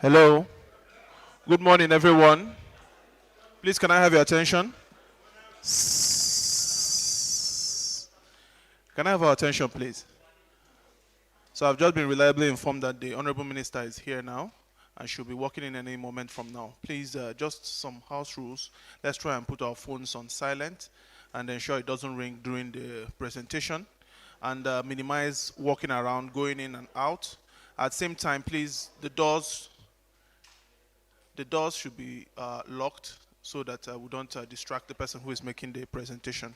Hello. Good morning, everyone. Please, can I have your attention? Can I have our attention, please? So I've just been reliably informed that the Honorable Minister is here now and should be walking in any moment from now. Please, just some house rules. Let's try and put our phones on silent and ensure it doesn't ring during the presentation, and minimize walking around, going in and out. At the same time, please, the doors should be locked so that we don't distract the person who is making the presentation.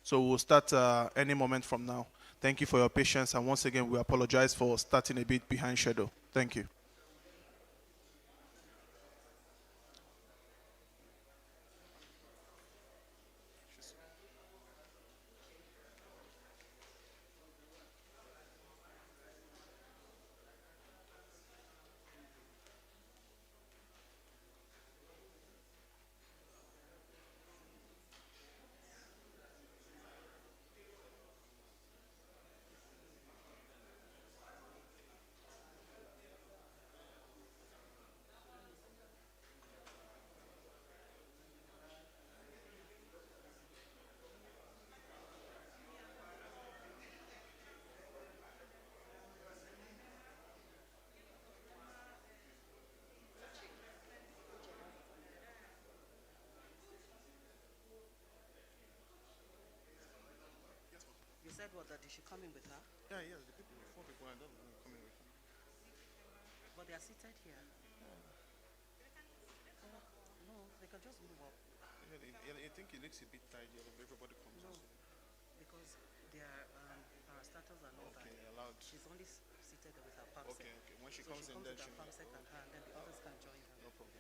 So we'll start any moment from now. Thank you for your patience, and once again, we apologize for starting a bit behind schedule. Thank you. You said what, that they should come in with her? Yeah, yes, the people, four people, I don't know, coming with them. But they are seated here. No, they can just move up. I think it looks a bit tight here, but everybody comes. No, because they are parastatals and all Okay, that. allowed. She's only seated with her palm Okay, okay. When she So comes she in, comes then with she her palm and her, and then the others can join her. no problem.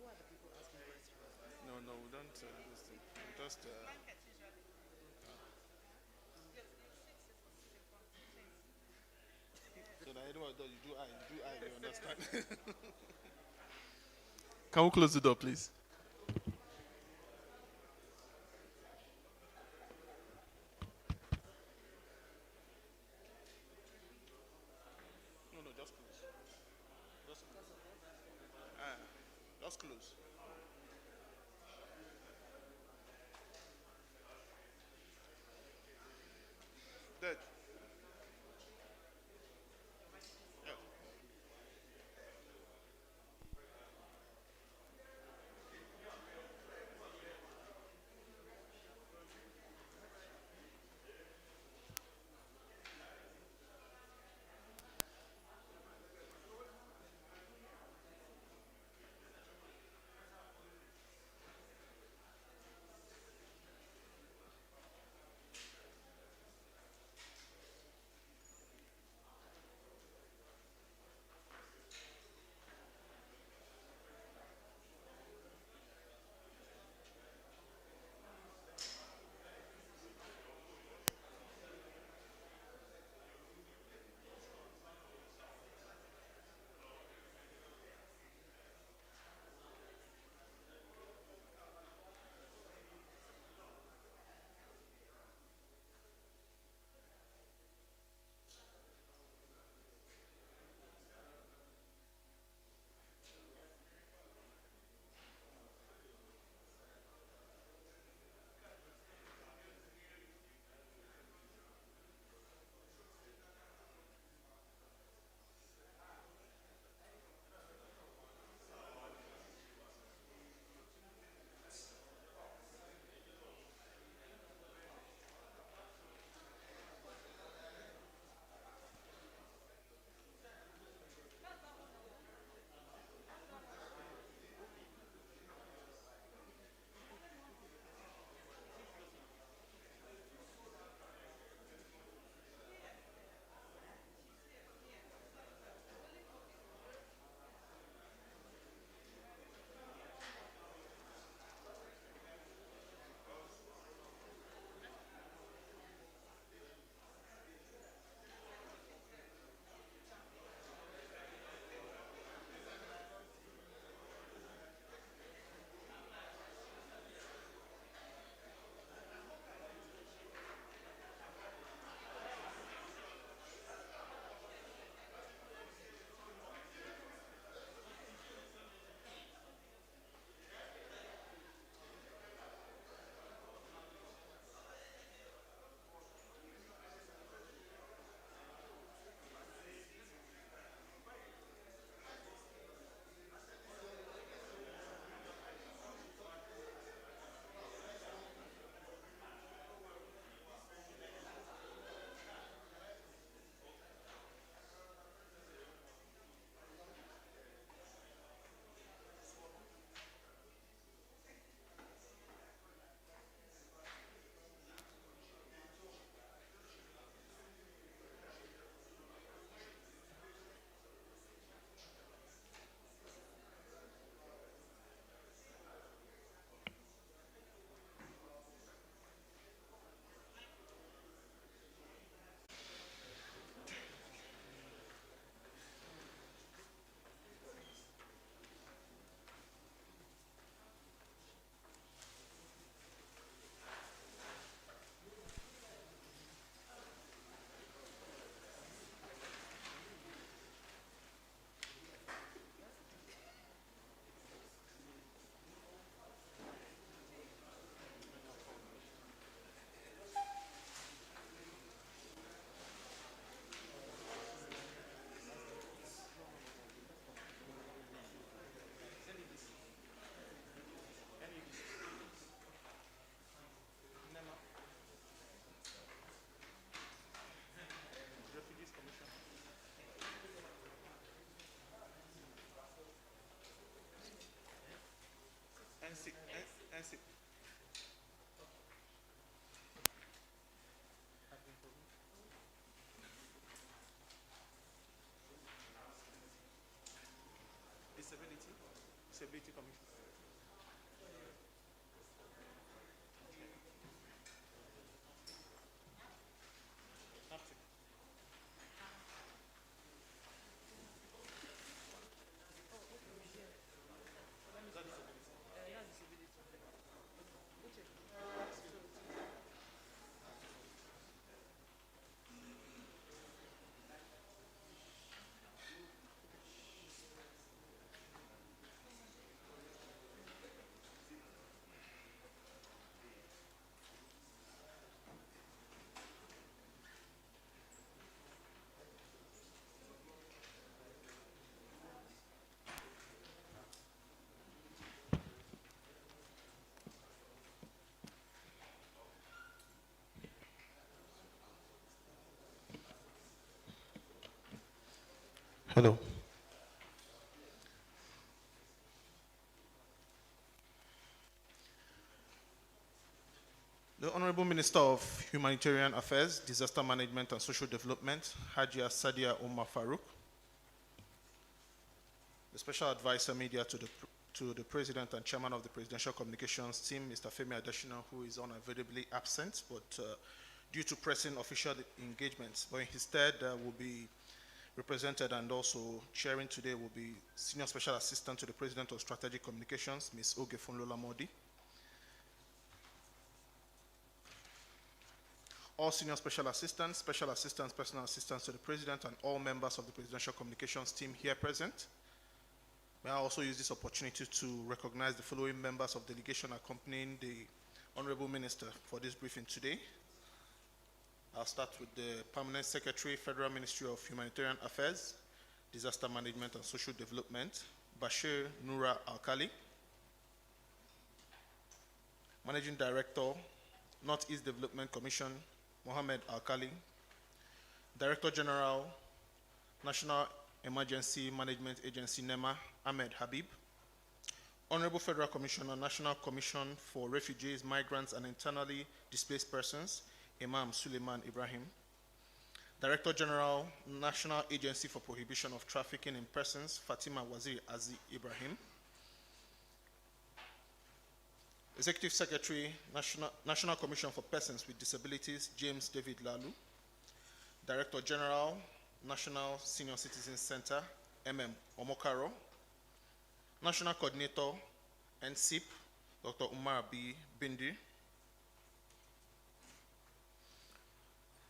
Who are the people asking questions? No, no, we don't. We just. So that anyone does, you do I, you understand? Can we close the door, please? No, no, just close. Just close. Just close. Dead. Yeah. Disability Commission. Hello. The Honorable Minister of Humanitarian Affairs, Disaster Management and Social Development, Hajiya Sadiya Umar Farouq. The Special Advisor Media to the President and Chairman of the Presidential Communications Team, Mr. Femi Adesina, who is unavoidably absent, but due to pressing official engagements. But in his stead, will be represented and also chairing today will be Senior Special Assistant to the President of Strategic Communications, Ms. Oge Funlola Modi. All Senior Special Assistants, Personal Assistants to the President, and all members of the Presidential Communications team here present. May I also use this opportunity to recognize the following members of delegation accompanying the Honorable Minister for this briefing today. I'll start with the Permanent Secretary, Federal Ministry of Humanitarian Affairs, Disaster Management and Social Development, Bashir Nura Alkali. Managing Director, Northeast Development Commission, Mohammed Alkali. Director General, National Emergency Management Agency, NEMA, Ahmed Habib. Honorable Federal Commissioner, National Commission for Refugees, Migrants and Internally Displaced Persons, Imam Suleiman Ibrahim. Director General, National Agency for Prohibition of Trafficking in Persons, Fatima Wazir Azi Ibrahim. Executive Secretary, National Commission for Persons with Disabilities, James David Lalu. Director General, National Senior Citizens Center, Omokaro. National Coordinator, NCIP, Dr. Umar B. Bindi.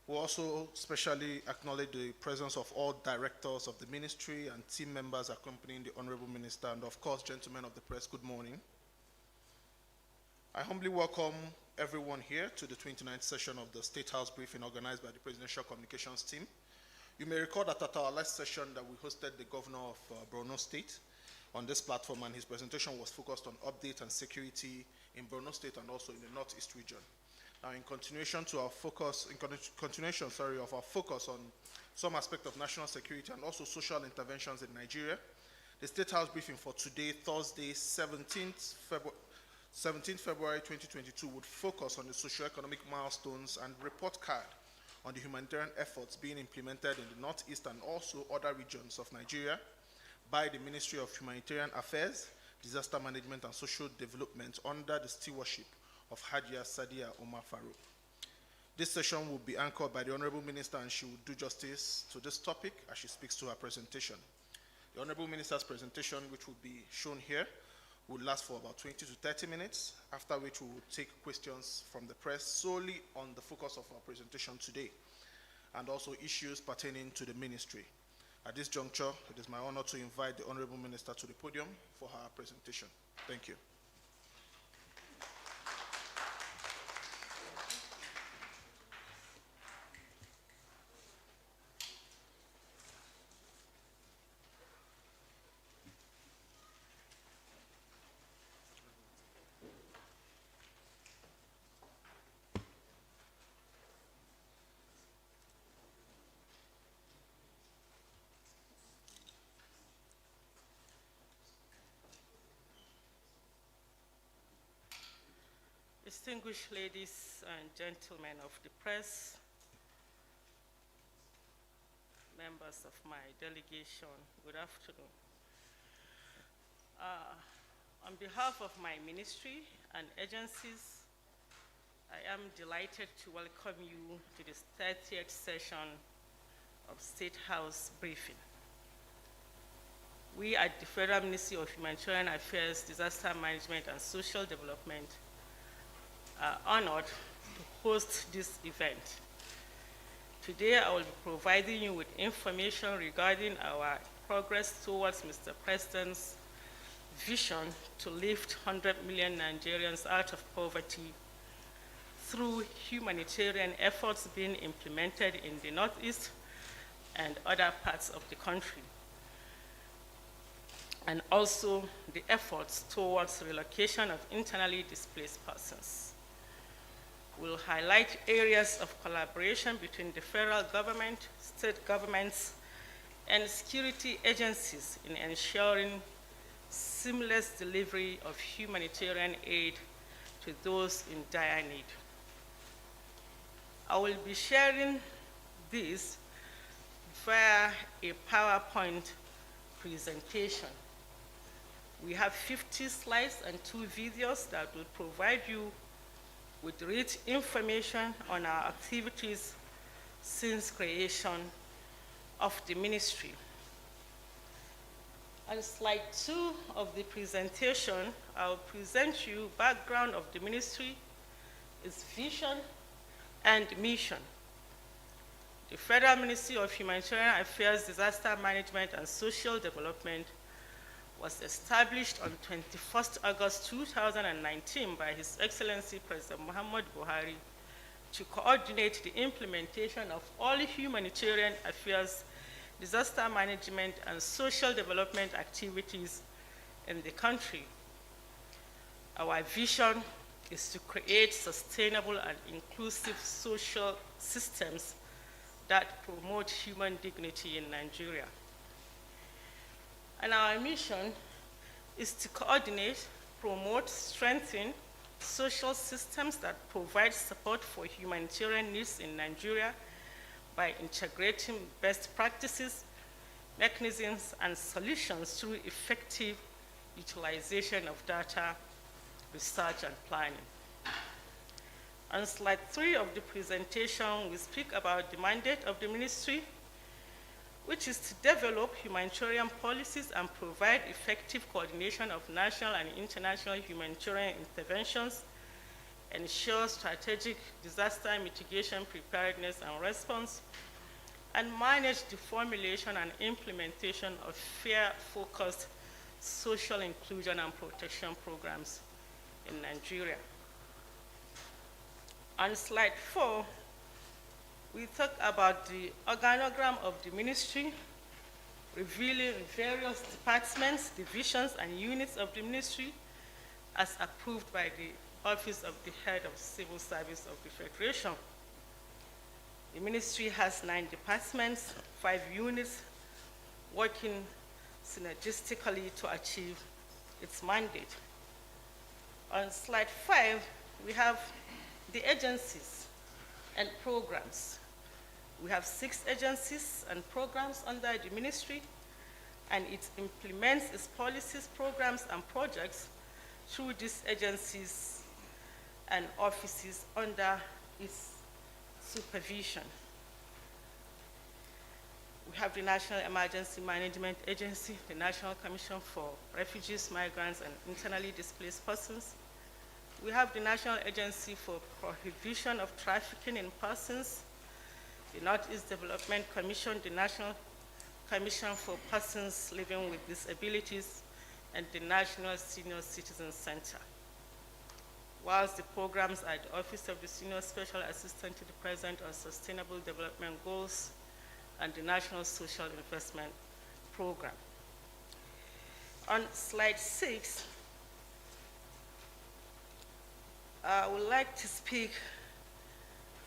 We also specially acknowledge the presence of all directors of the ministry and team members accompanying the Honorable Minister, and of course, gentlemen of the press, good morning. I humbly welcome everyone here to the 29th session of the State House briefing organized by the Presidential Communications team. You may recall that at our last session that we hosted the Governor of Borno State on this platform, and his presentation was focused on update and security in Borno State and also in the Northeast region. Now, in continuation of our focus on some aspect of national security and also social interventions in Nigeria, the State House briefing for today, Thursday, 17th February 2022, would focus on the socio-economic milestones and report card on the humanitarian efforts being implemented in the Northeast and also other regions of Nigeria by the Ministry of Humanitarian Affairs, Disaster Management and Social Development under the stewardship of Hajiya Sadiya Umar Farouq. This session will be anchored by the Honorable Minister, and she will do justice to this topic as she speaks to her presentation. The Honorable Minister's presentation, which will be shown here, will last for about 20 to 30 minutes, after which we will take questions from the press solely on the focus of our presentation today, and also issues pertaining to the ministry. At this juncture, it is my honor to invite the Honorable Minister to the podium for her presentation. Thank you. Distinguished ladies and gentlemen of the press, members of my delegation, good afternoon. On behalf of my ministry and agencies, I am delighted to welcome you to the 30th session of State House briefing. We at the Federal Ministry of Humanitarian Affairs, Disaster Management and Social Development are honored to host this event. Today, I will be providing you with information regarding our progress towards Mr. President's vision to lift 100 million Nigerians out of poverty through humanitarian efforts being implemented in the Northeast and other parts of the country, and also the efforts towards relocation of internally displaced persons. We'll highlight areas of collaboration between the federal government, state governments, and security agencies in ensuring seamless delivery of humanitarian aid to those in dire need. I will be sharing this via a PowerPoint presentation. We have 50 slides and 2 videos that will provide you with rich information on our activities since creation of the ministry. On slide 2 of the presentation, I'll present you background of the ministry, its vision and mission. The Federal Ministry of Humanitarian Affairs, Disaster Management and Social Development was established on 21st August 2019 by His Excellency President Muhammad Buhari to coordinate the implementation of all humanitarian affairs, disaster management, and social development activities in the country. Our vision is to create sustainable and inclusive social systems that promote human dignity in Nigeria. And our mission is to coordinate, promote, strengthen social systems that provide support for humanitarian needs in Nigeria by integrating best practices, mechanisms, and solutions through effective utilization of data, research, and planning. On slide 3 of the presentation, we speak about the mandate of the ministry, which is to develop humanitarian policies and provide effective coordination of national and international humanitarian interventions, ensure strategic disaster mitigation preparedness and response, and manage the formulation and implementation of fair, focused social inclusion and protection programs in Nigeria. On slide 4, we talk about the organogram of the ministry, revealing various departments, divisions, and units of the ministry as approved by the Office of the Head of Civil Service of the Federation. The ministry has 9 departments, 5 units, working synergistically to achieve its mandate. On slide 5, we have the agencies and programs. We have 6 agencies and programs under the ministry, and it implements its policies, programs, and projects through these agencies and offices under its supervision. We have the National Emergency Management Agency, the National Commission for Refugees, Migrants, and Internally Displaced Persons. We have the National Agency for Prohibition of Trafficking in Persons, the Northeast Development Commission, the National Commission for Persons Living with Disabilities, and the National Senior Citizen Center. Whilst the programs are the Office of the Senior Special Assistant to the President on Sustainable Development Goals and the National Social Investment Program. On slide 6, I would like to speak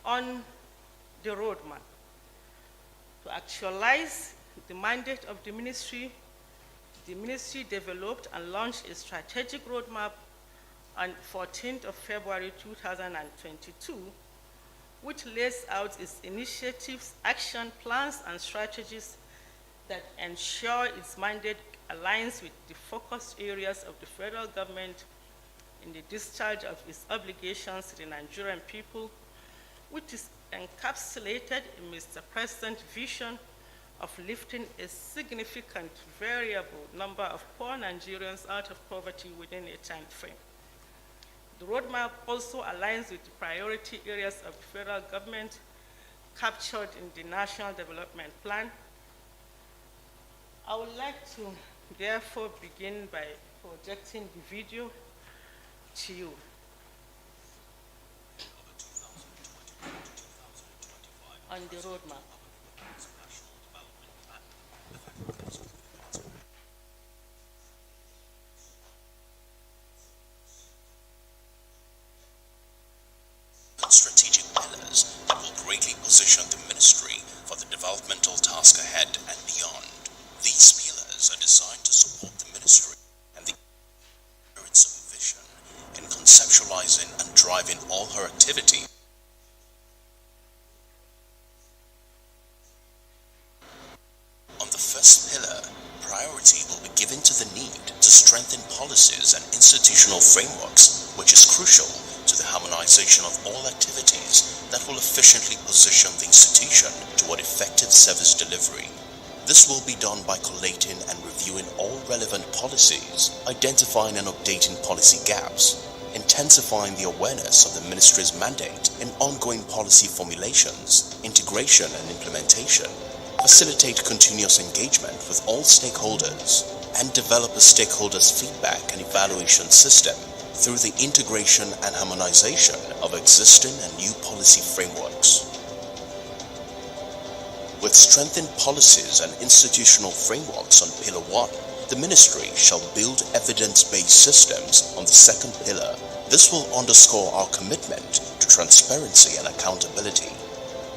on the roadmap. To actualize the mandate of the ministry developed and launched a strategic roadmap on 14th of February 2022, which lays out its initiatives, action plans, and strategies that ensure its mandate aligns with the focus areas of the federal government in the discharge of its obligations to the Nigerian people, which is encapsulated in Mr. President's vision of lifting a significant variable number of poor Nigerians out of poverty within a time frame. The roadmap also aligns with the priority areas of the federal government captured in the National Development Plan. I would like to therefore begin by projecting the video to you. On the roadmap. Strategic pillars that will greatly position the ministry for the developmental task ahead and beyond. These pillars are designed to support the ministry and the its vision in conceptualizing and driving all her activity. On the first pillar, priority will be given to the need to strengthen policies and institutional frameworks, which is crucial to the harmonization of all activities that will efficiently position the institution toward effective service delivery. This will be done by collating and reviewing all relevant policies, identifying and updating policy gaps, intensifying the awareness of the ministry's mandate in ongoing policy formulations, integration and implementation, facilitate continuous engagement with all stakeholders, and develop a stakeholders' feedback and evaluation system through the integration and harmonization of existing and new policy frameworks. With strengthened policies and institutional frameworks on Pillar 1, the Ministry shall build evidence-based systems on the second pillar. This will underscore our commitment to transparency and accountability.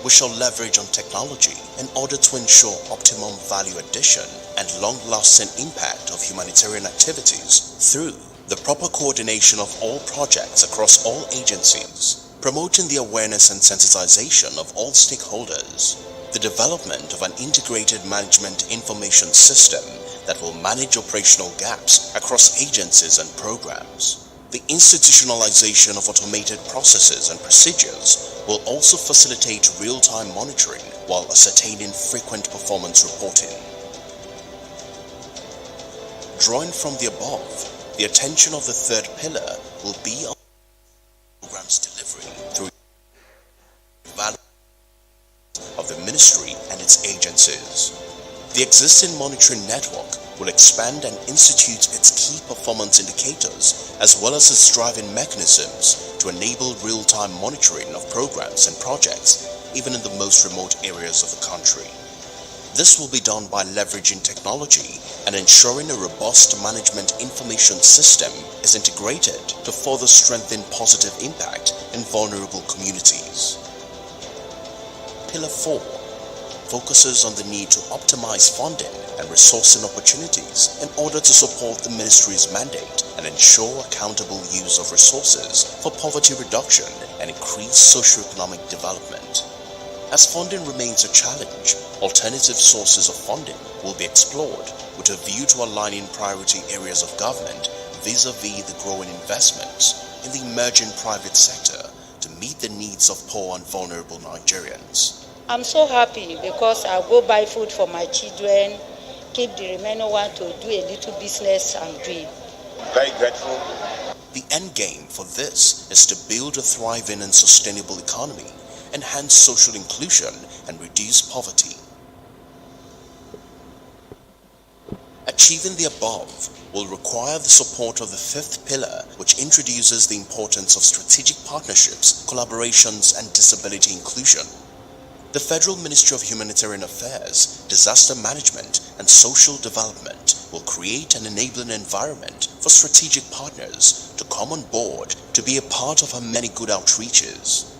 We shall leverage on technology in order to ensure optimum value addition and long-lasting impact of humanitarian activities through the proper coordination of all projects across all agencies, promoting the awareness and sensitization of all stakeholders, the development of an integrated management information system that will manage operational gaps across agencies and programs. The institutionalization of automated processes and procedures will also facilitate real-time monitoring while ascertaining frequent performance reporting. Drawing from the above, the attention of the third pillar will be on programs delivery through value of the ministry and its agencies. The existing monitoring network will expand and institute its key performance indicators as well as its driving mechanisms to enable real-time monitoring of programs and projects even in the most remote areas of the country. This will be done by leveraging technology and ensuring a robust management information system is integrated to further strengthen positive impact in vulnerable communities. Pillar 4 focuses on the need to optimize funding and resourcing opportunities in order to support the ministry's mandate and ensure accountable use of resources for poverty reduction and increased socioeconomic development. As funding remains a challenge, alternative sources of funding will be explored with a view to aligning priority areas of government vis-a-vis the growing investments in the emerging private sector to meet the needs of poor and vulnerable Nigerians. I'm so happy because I go buy food for my children, keep the remaining one to do a little business I'm doing. Very grateful. The end game for this is to build a thriving and sustainable economy, enhance social inclusion, and reduce poverty. Achieving the above will require the support of the fifth pillar, which introduces the importance of strategic partnerships, collaborations, and disability inclusion. The Federal Ministry of Humanitarian Affairs, Disaster Management, and Social Development will create an enabling environment for strategic partners to come on board to be a part of her many good outreaches.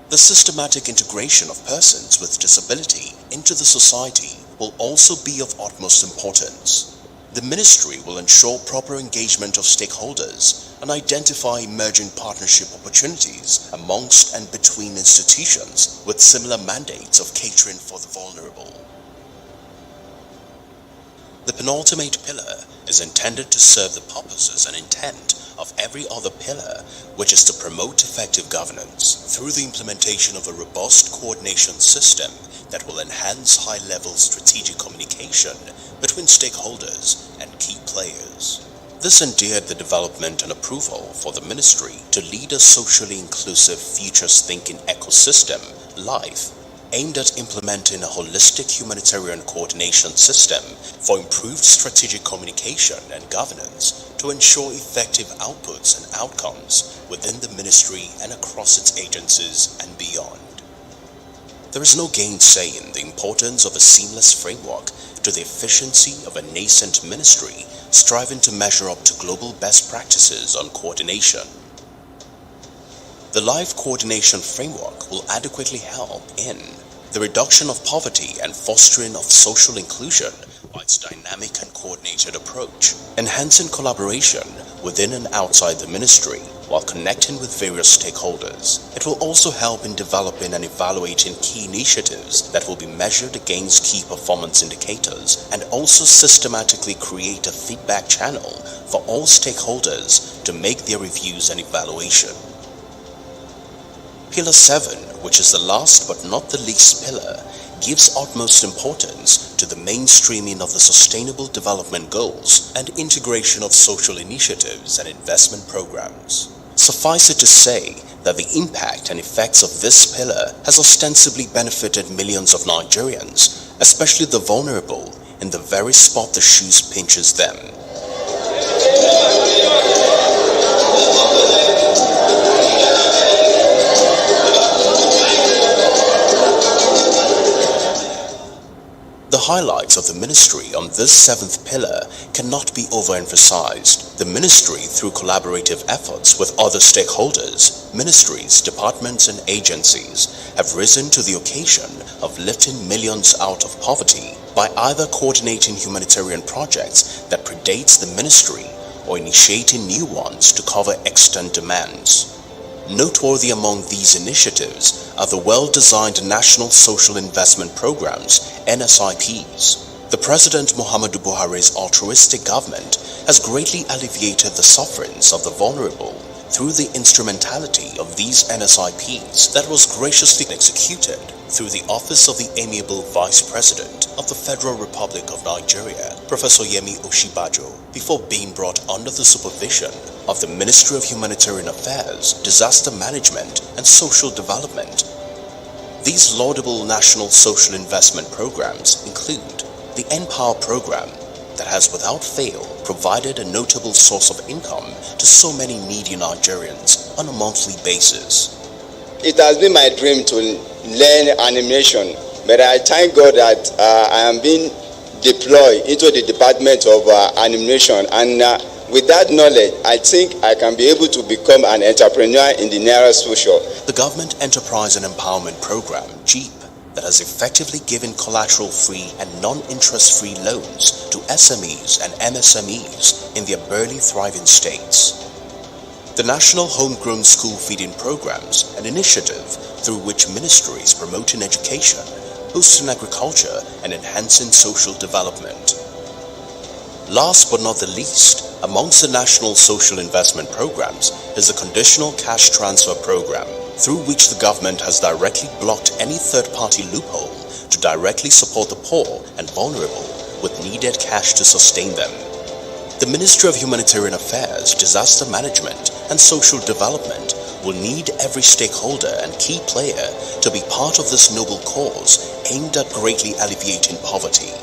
The systematic integration of persons with disability into the society will also be of utmost importance. The Ministry will ensure proper engagement of stakeholders and identify emerging partnership opportunities amongst and between institutions with similar mandates of catering for the vulnerable. The The penultimate pillar is intended to serve the purposes and intent of every other pillar, which is to promote effective governance through the implementation of a robust coordination system that will enhance high-level strategic communication between stakeholders and key players. This endeared the development and approval for the ministry to lead a socially inclusive futures-thinking ecosystem, LIFE, aimed at implementing a holistic humanitarian coordination system for improved strategic communication and governance to ensure effective outputs and outcomes within the ministry and across its agencies and beyond. There is no gainsaying the importance of a seamless framework to the efficiency of a nascent ministry striving to measure up to global best practices on coordination. The LIFE coordination framework will adequately help in the reduction of poverty and fostering of social inclusion by its dynamic and coordinated approach, enhancing collaboration within and outside the ministry while connecting with various stakeholders. It will also help in developing and evaluating key initiatives that will be measured against key performance indicators and also systematically create a feedback channel for all stakeholders to make their reviews and evaluation. Pillar 7, which is the last but not the least pillar, gives utmost importance to the mainstreaming of the Sustainable Development Goals and integration of social initiatives and investment programs. Suffice it to say that the impact and effects of this pillar has ostensibly benefited millions of Nigerians, especially the vulnerable, in the very spot the shoes pinches them. The highlights of the ministry on this 7th pillar cannot be overemphasized. The ministry, through collaborative efforts with other stakeholders, ministries, departments and agencies, have risen to the occasion of lifting millions out of poverty by either coordinating humanitarian projects that predates the ministry or initiating new ones to cover extant demands. Noteworthy among these initiatives are the well-designed National Social Investment Programs, NSIPs. The President Muhammadu Buhari's altruistic government has greatly alleviated the sufferings of the vulnerable through the instrumentality of these NSIPs that was graciously executed through the Office of the Amiable Vice President of the Federal Republic of Nigeria, Professor Yemi Oshibajo, before being brought under the supervision of the Ministry of Humanitarian Affairs, Disaster Management and Social Development. These laudable national social investment programs include the Empower program that has without fail provided a notable source of income to so many needy Nigerians on a monthly basis. It has been my dream to learn animation, but I thank God that I am being deployed into the Department of Animation, and with that knowledge, I think I can be able to become an entrepreneur in the nearest future. The Government Enterprise and Empowerment Program, GEEP, that has effectively given collateral-free and non-interest-free loans to SMEs and MSMEs in their barely thriving states. The National Homegrown School Feeding Programs, an initiative through which ministries promoting education, boosting agriculture, and enhancing social development. Last but not the least, amongst the National Social Investment Programs is the Conditional Cash Transfer Program, through which the government has directly blocked any third-party loophole to directly support the poor and vulnerable with needed cash to sustain them. The Ministry of Humanitarian Affairs, Disaster Management and Social Development will need every stakeholder and key player to be part of this noble cause aimed at greatly alleviating poverty.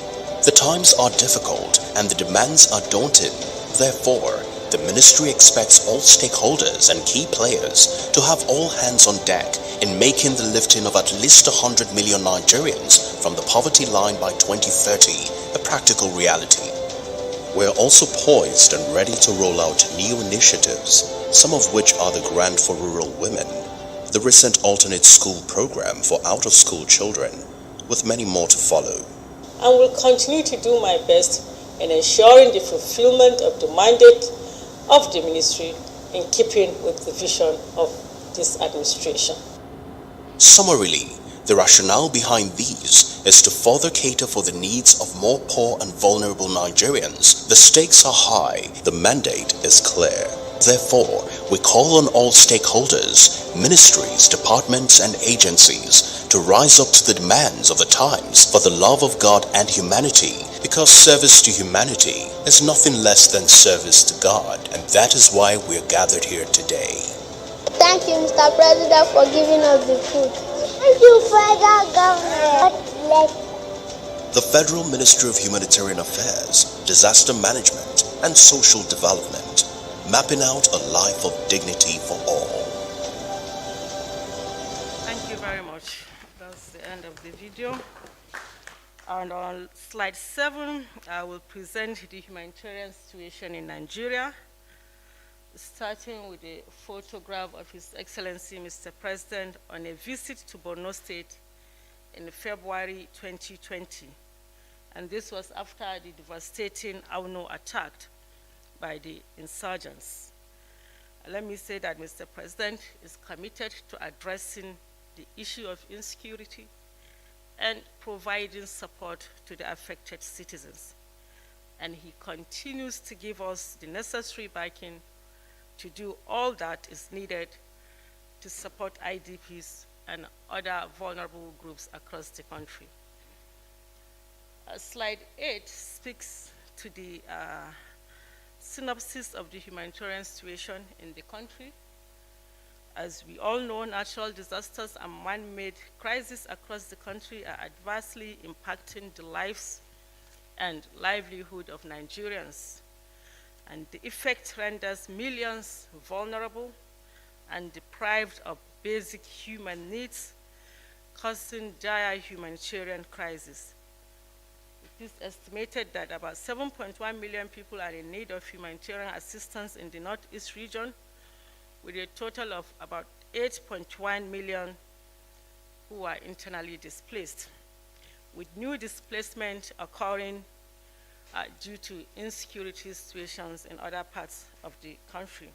The times are difficult and the demands are daunting. Therefore, the ministry expects all stakeholders and key players to have all hands on deck in making the lifting of at least 100 million Nigerians from the poverty line by 2030 a practical reality. We're also poised and ready to roll out new initiatives, some of which are the Grant for Rural Women, the recent alternate school program for out-of-school children, with many more to follow. And will continue to do my best in ensuring the fulfillment of the mandate of the ministry in keeping with the vision of this administration. Summarily, The rationale behind these is to further cater for the needs of more poor and vulnerable Nigerians. The stakes are high, the mandate is clear. Therefore, we call on all stakeholders, ministries, departments and agencies to rise up to the demands of the times for the love of God and humanity, because service to humanity is nothing less than service to God, and that is why we are gathered here today. Thank you, Mr. President, for giving us the food. Thank you, federal government. The Federal Ministry of Humanitarian Affairs, Disaster Management and Social Development, mapping out a life of dignity for all. Thank you very much. That's the end of the video. And on slide 7, I will present the humanitarian situation in Nigeria, starting with a photograph of His Excellency Mr. President on a visit to Borno State in February 2020. And this was after the devastating Auno attack by the insurgents. Let me say that Mr. President is committed to addressing the issue of insecurity and providing support to the affected citizens. And he continues to give us the necessary backing to do all that is needed to support IDPs and other vulnerable groups across the country. Slide 8 speaks to the synopsis of the humanitarian situation in the country. As we all know, natural disasters and man-made crises across the country are adversely impacting the lives and livelihood of Nigerians. And the effect renders millions vulnerable and deprived of basic human needs, causing dire humanitarian crisis. It is estimated that about 7.1 million people are in need of humanitarian assistance in the Northeast region, with a total of about 8.1 million who are internally displaced, with new displacement occurring due to insecurity situations in other parts of the country.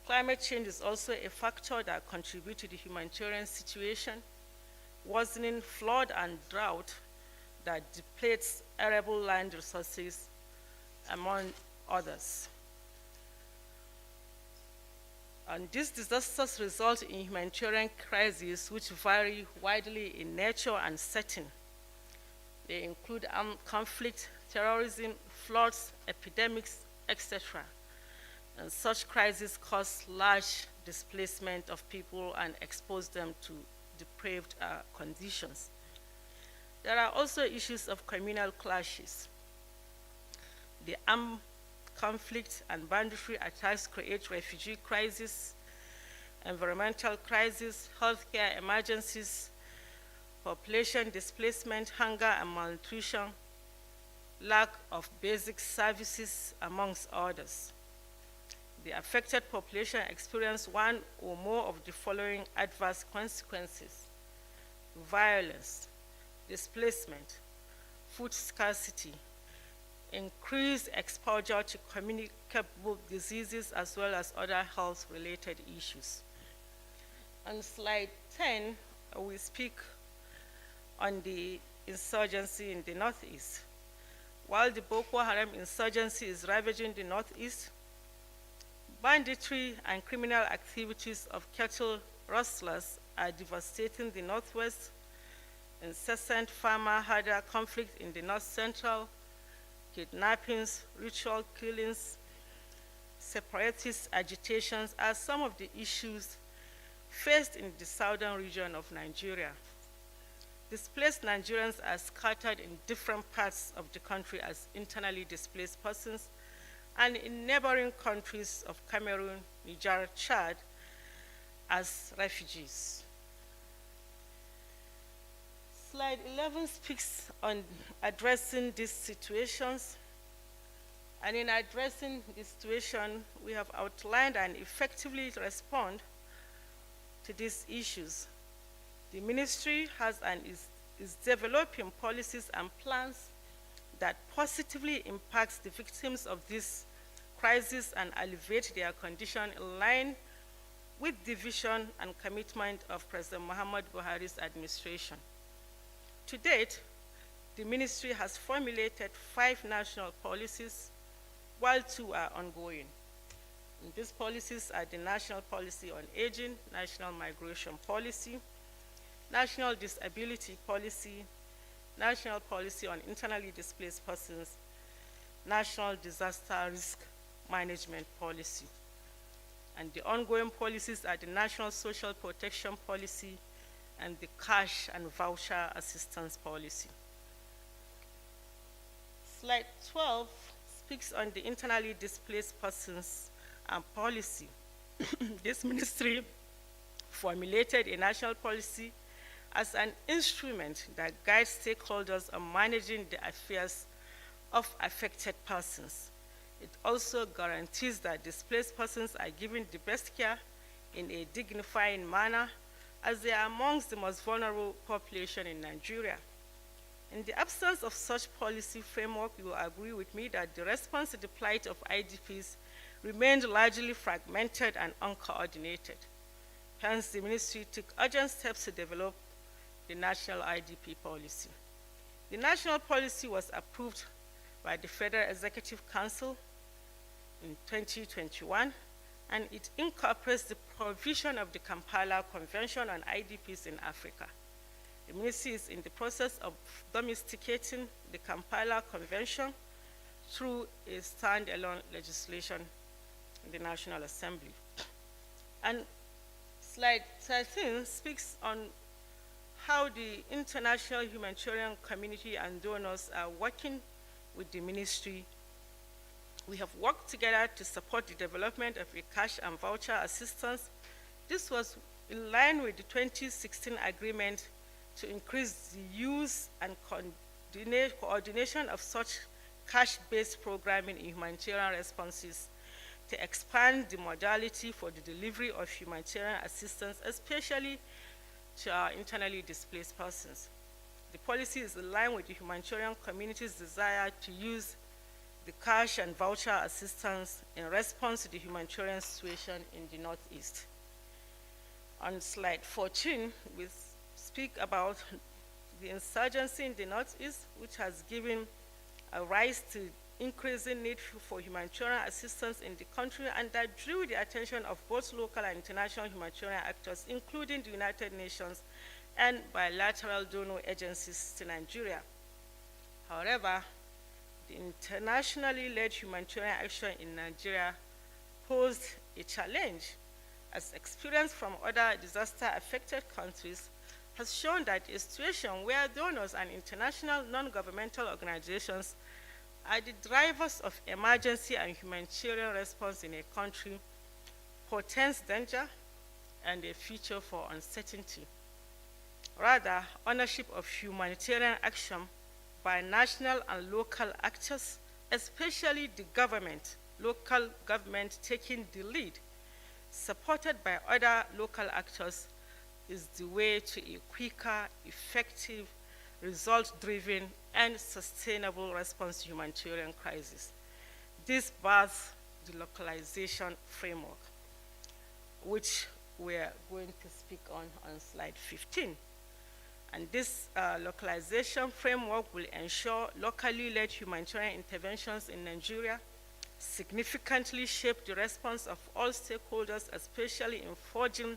Climate change is also a factor that contributes to the humanitarian situation, worsening flood and drought that depletes arable land resources, among others. And these disasters result in humanitarian crises which vary widely in nature and setting. They include armed conflict, terrorism, floods, epidemics, etc. And such crises cause large displacement of people and expose them to depraved conditions. There are also issues of communal clashes. The armed conflict and boundary attacks create refugee crises, environmental crises, healthcare emergencies, population displacement, hunger and malnutrition, lack of basic services, amongst others. The affected population experience one or more of the following adverse consequences: violence, displacement, food scarcity, increased exposure to communicable diseases, as well as other health-related issues. On slide 10, we speak on the insurgency in the Northeast. While the Boko Haram insurgency is ravaging the Northeast, banditry and criminal activities of cattle rustlers are devastating the Northwest. Incessant farmer-herder conflict in the North Central, kidnappings, ritual killings, separatist agitations are some of the issues faced in the southern region of Nigeria. Displaced Nigerians are scattered in different parts of the country as internally displaced persons, and in neighboring countries of Cameroon, Niger, Chad as refugees. Slide 11 speaks on addressing these situations. And in addressing this situation, we have outlined and effectively respond to these issues. The ministry has and is developing policies and plans that positively impact the victims of this crisis and alleviate their condition in line with the vision and commitment of President Muhammad Buhari's administration. To date, the ministry has formulated 5 national policies, while 2 are ongoing. And these policies are the National Policy on Aging, National Migration Policy, National Disability Policy, National Policy on Internally Displaced Persons, National Disaster Risk Management Policy. And the ongoing policies are the National Social Protection Policy and the Cash and Voucher Assistance Policy. Slide 12 speaks on the internally displaced persons and policy. This ministry formulated a national policy as an instrument that guides stakeholders on managing the affairs of affected persons. It also guarantees that displaced persons are given the best care in a dignifying manner, as they are amongst the most vulnerable population in Nigeria. In the absence of such policy framework, you will agree with me that the response to the plight of IDPs remained largely fragmented and uncoordinated. Hence, the ministry took urgent steps to develop the national IDP policy. The national policy was approved by the Federal Executive Council in 2021, and it incorporates the provision of the Kampala Convention on IDPs in Africa. The ministry is in the process of domesticating the Kampala Convention through a standalone legislation in the National Assembly. And slide 13 speaks on how the international humanitarian community and donors are working with the ministry. We have worked together to support the development of a cash and voucher assistance. This was in line with the 2016 agreement to increase the use and coordination of such cash-based programming in humanitarian responses, to expand the modality for the delivery of humanitarian assistance, especially to our internally displaced persons. The policy is in line with the humanitarian community's desire to use the cash and voucher assistance in response to the humanitarian situation in the Northeast. On slide 14, we speak about the insurgency in the Northeast, which has given a rise to increasing need for humanitarian assistance in the country, and that drew the attention of both local and international humanitarian actors, including the United Nations and bilateral donor agencies to Nigeria. However, the internationally led humanitarian action in Nigeria posed a challenge, as experience from other disaster-affected countries has shown that a situation where donors and international non-governmental organizations are the drivers of emergency and humanitarian response in a country portends danger and a future for uncertainty. Rather, ownership of humanitarian action by national and local actors, especially the government, local government taking the lead, supported by other local actors, is the way to a quicker, effective, result-driven, and sustainable response to humanitarian crisis. This births the localization framework, which we're going to speak on slide 15. And this localization framework will ensure locally led humanitarian interventions in Nigeria, significantly shape the response of all stakeholders, especially in forging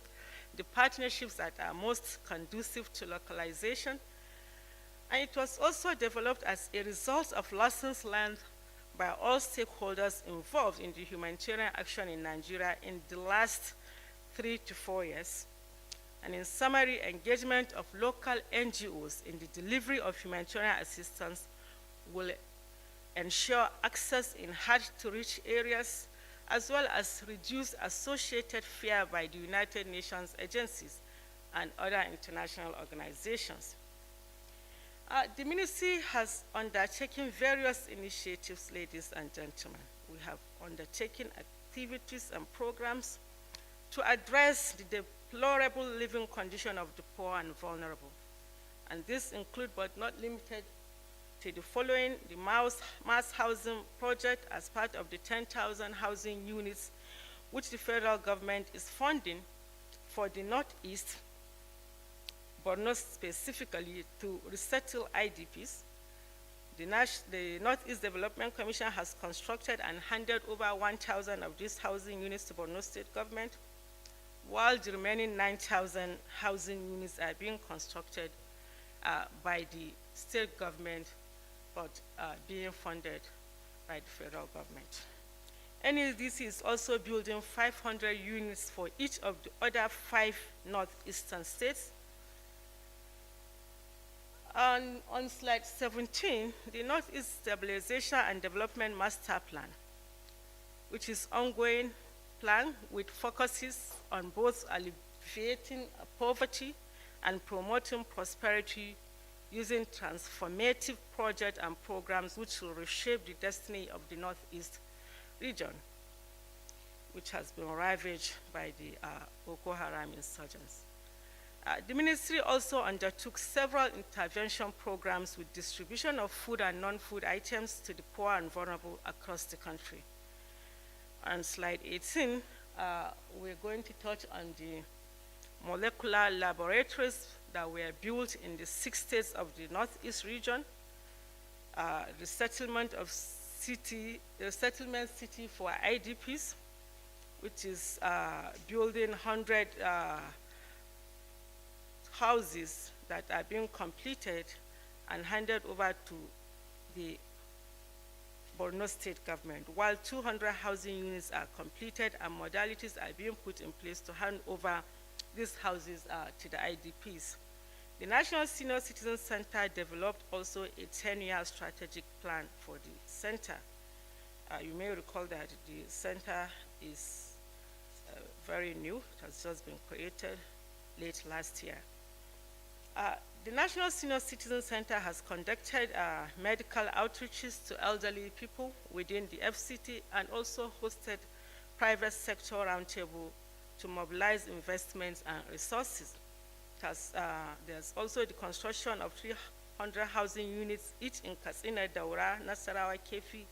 the partnerships that are most conducive to localization. And it was also developed as a result of lessons learned by all stakeholders involved in the humanitarian action in Nigeria in the last 3 to 4 years. And in summary, engagement of local NGOs in the delivery of humanitarian assistance will ensure access in hard-to-reach areas, as well as reduce associated fear by the United Nations agencies and other international organizations. The ministry has undertaken various initiatives, ladies and gentlemen. We have undertaken activities and programs to address the deplorable living condition of the poor and vulnerable. And this include, but not limited to, the following: the mass housing project as part of the 10,000 housing units which the federal government is funding for the Northeast, Borno specifically, to resettle IDPs. The Northeast Development Commission has constructed and handed over 1,000 of these housing units to Borno State government, while the remaining 9,000 housing units are being constructed by the state government, but being funded by the federal government. NEDC is also building 500 units for each of the other 5 northeastern states. And on slide 17, the Northeast Stabilization and Development Master Plan, which is ongoing plan with focuses on both alleviating poverty and promoting prosperity using transformative projects and programs which will reshape the destiny of the Northeast region, which has been ravaged by the Boko Haram insurgents. The ministry also undertook several intervention programs with distribution of food and non-food items to the poor and vulnerable across the country. On slide 18, we're going to touch on the molecular laboratories that were built in the 6 states of the Northeast region, the settlement city for IDPs, which is building 100 houses that are being completed and handed over to the Borno State government, while 200 housing units are completed and modalities are being put in place to hand over these houses to the IDPs. The National Senior Citizen Center developed also a 10-year strategic plan for the center. You may recall that the center is very new. It has just been created late last year. The National Senior Citizen Center has conducted medical outreaches to elderly people within the FCT and also hosted private sector roundtable to mobilize investments and resources. There's also the construction of 300 housing units, each in Katsina, Daura, Nasarawa, Kefi,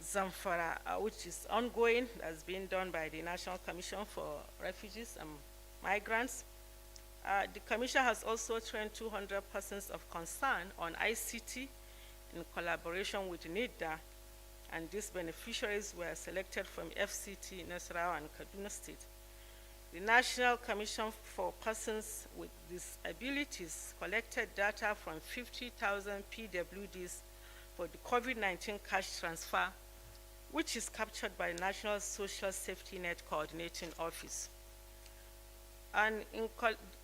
Zamfara, which is ongoing, that's being done by the National Commission for Refugees and Migrants. The Commission has also trained 200 persons of concern on ICT in collaboration with NIDA, and these beneficiaries were selected from FCT, Nasarawa, and Kaduna State. The National Commission for Persons with Disabilities collected data from 50,000 PWDs for the COVID-19 cash transfer, which is captured by the National Social Safety Net Coordinating Office. And in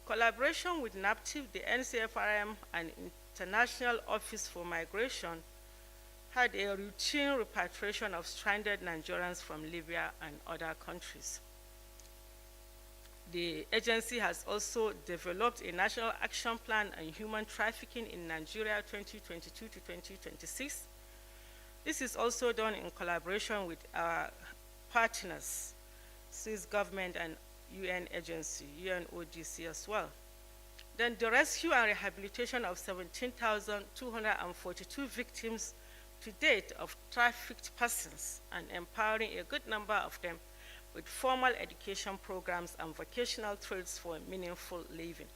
collaboration with NAPTIP, the NCFRM and International Office for Migration had a routine repatriation of stranded Nigerians from Libya and other countries. The agency has also developed a national action plan on human trafficking in Nigeria 2022 to 2026. This is also done in collaboration with our partners, Swiss government and UN agency, UNODC as well. Then the rescue and rehabilitation of 17,242 victims to date of trafficked persons and empowering a good number of them with formal education programs and vocational trades for meaningful living.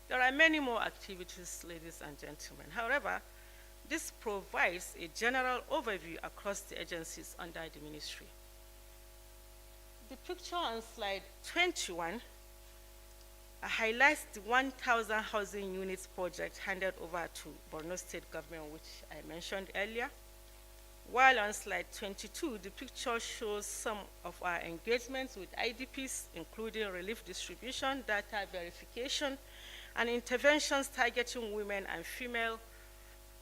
There are many more activities, ladies and gentlemen. However, this provides a general overview across the agencies under the ministry. The picture on slide 21 highlights the 1,000 housing units project handed over to Borno State government, which I mentioned earlier. While on slide 22, the picture shows some of our engagements with IDPs, including relief distribution, data verification, and interventions targeting women and female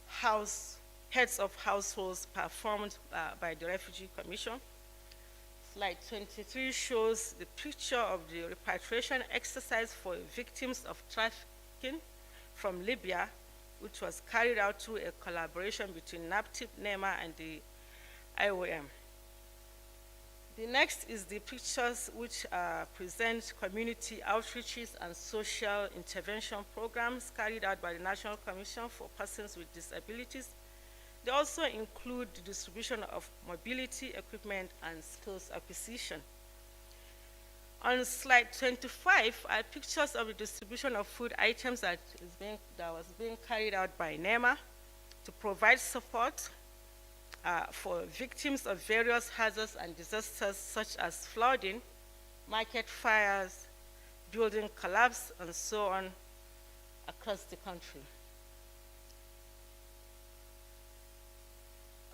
heads of households performed by the Refugee Commission. Slide 23 shows the picture of the repatriation exercise for victims of trafficking from Libya, which was carried out through a collaboration between NAPTIP, NEMA, and the IOM. The next is the pictures which present community outreaches and social intervention programs carried out by the National Commission for Persons with Disabilities. They also include the distribution of mobility equipment and skills acquisition. On slide 25 are pictures of the distribution of food items that was being carried out by NEMA to provide support for victims of various hazards and disasters such as flooding, market fires, building collapse, and so on across the country.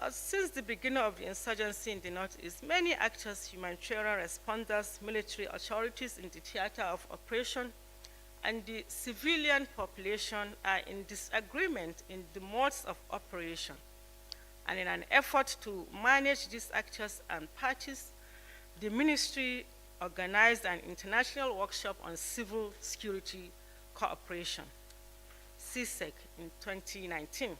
Since the beginning of the insurgency in the Northeast, many actors, humanitarian responders, military authorities in the theater of operation, and the civilian population are in disagreement in the modes of operation. And in an effort to manage these actors and parties, the ministry organized an international workshop on civil security cooperation, CSEC, in 2019.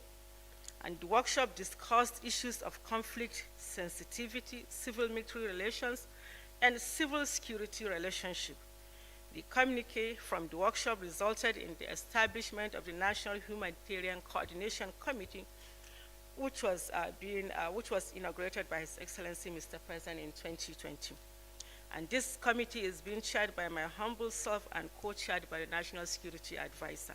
And the workshop discussed issues of conflict sensitivity, civil-military relations, and civil security relationship. The communique from the workshop resulted in the establishment of the National Humanitarian Coordination Committee, which was inaugurated by His Excellency Mr. President in 2020. And this committee is being chaired by my humble self and co-chaired by the National Security Advisor.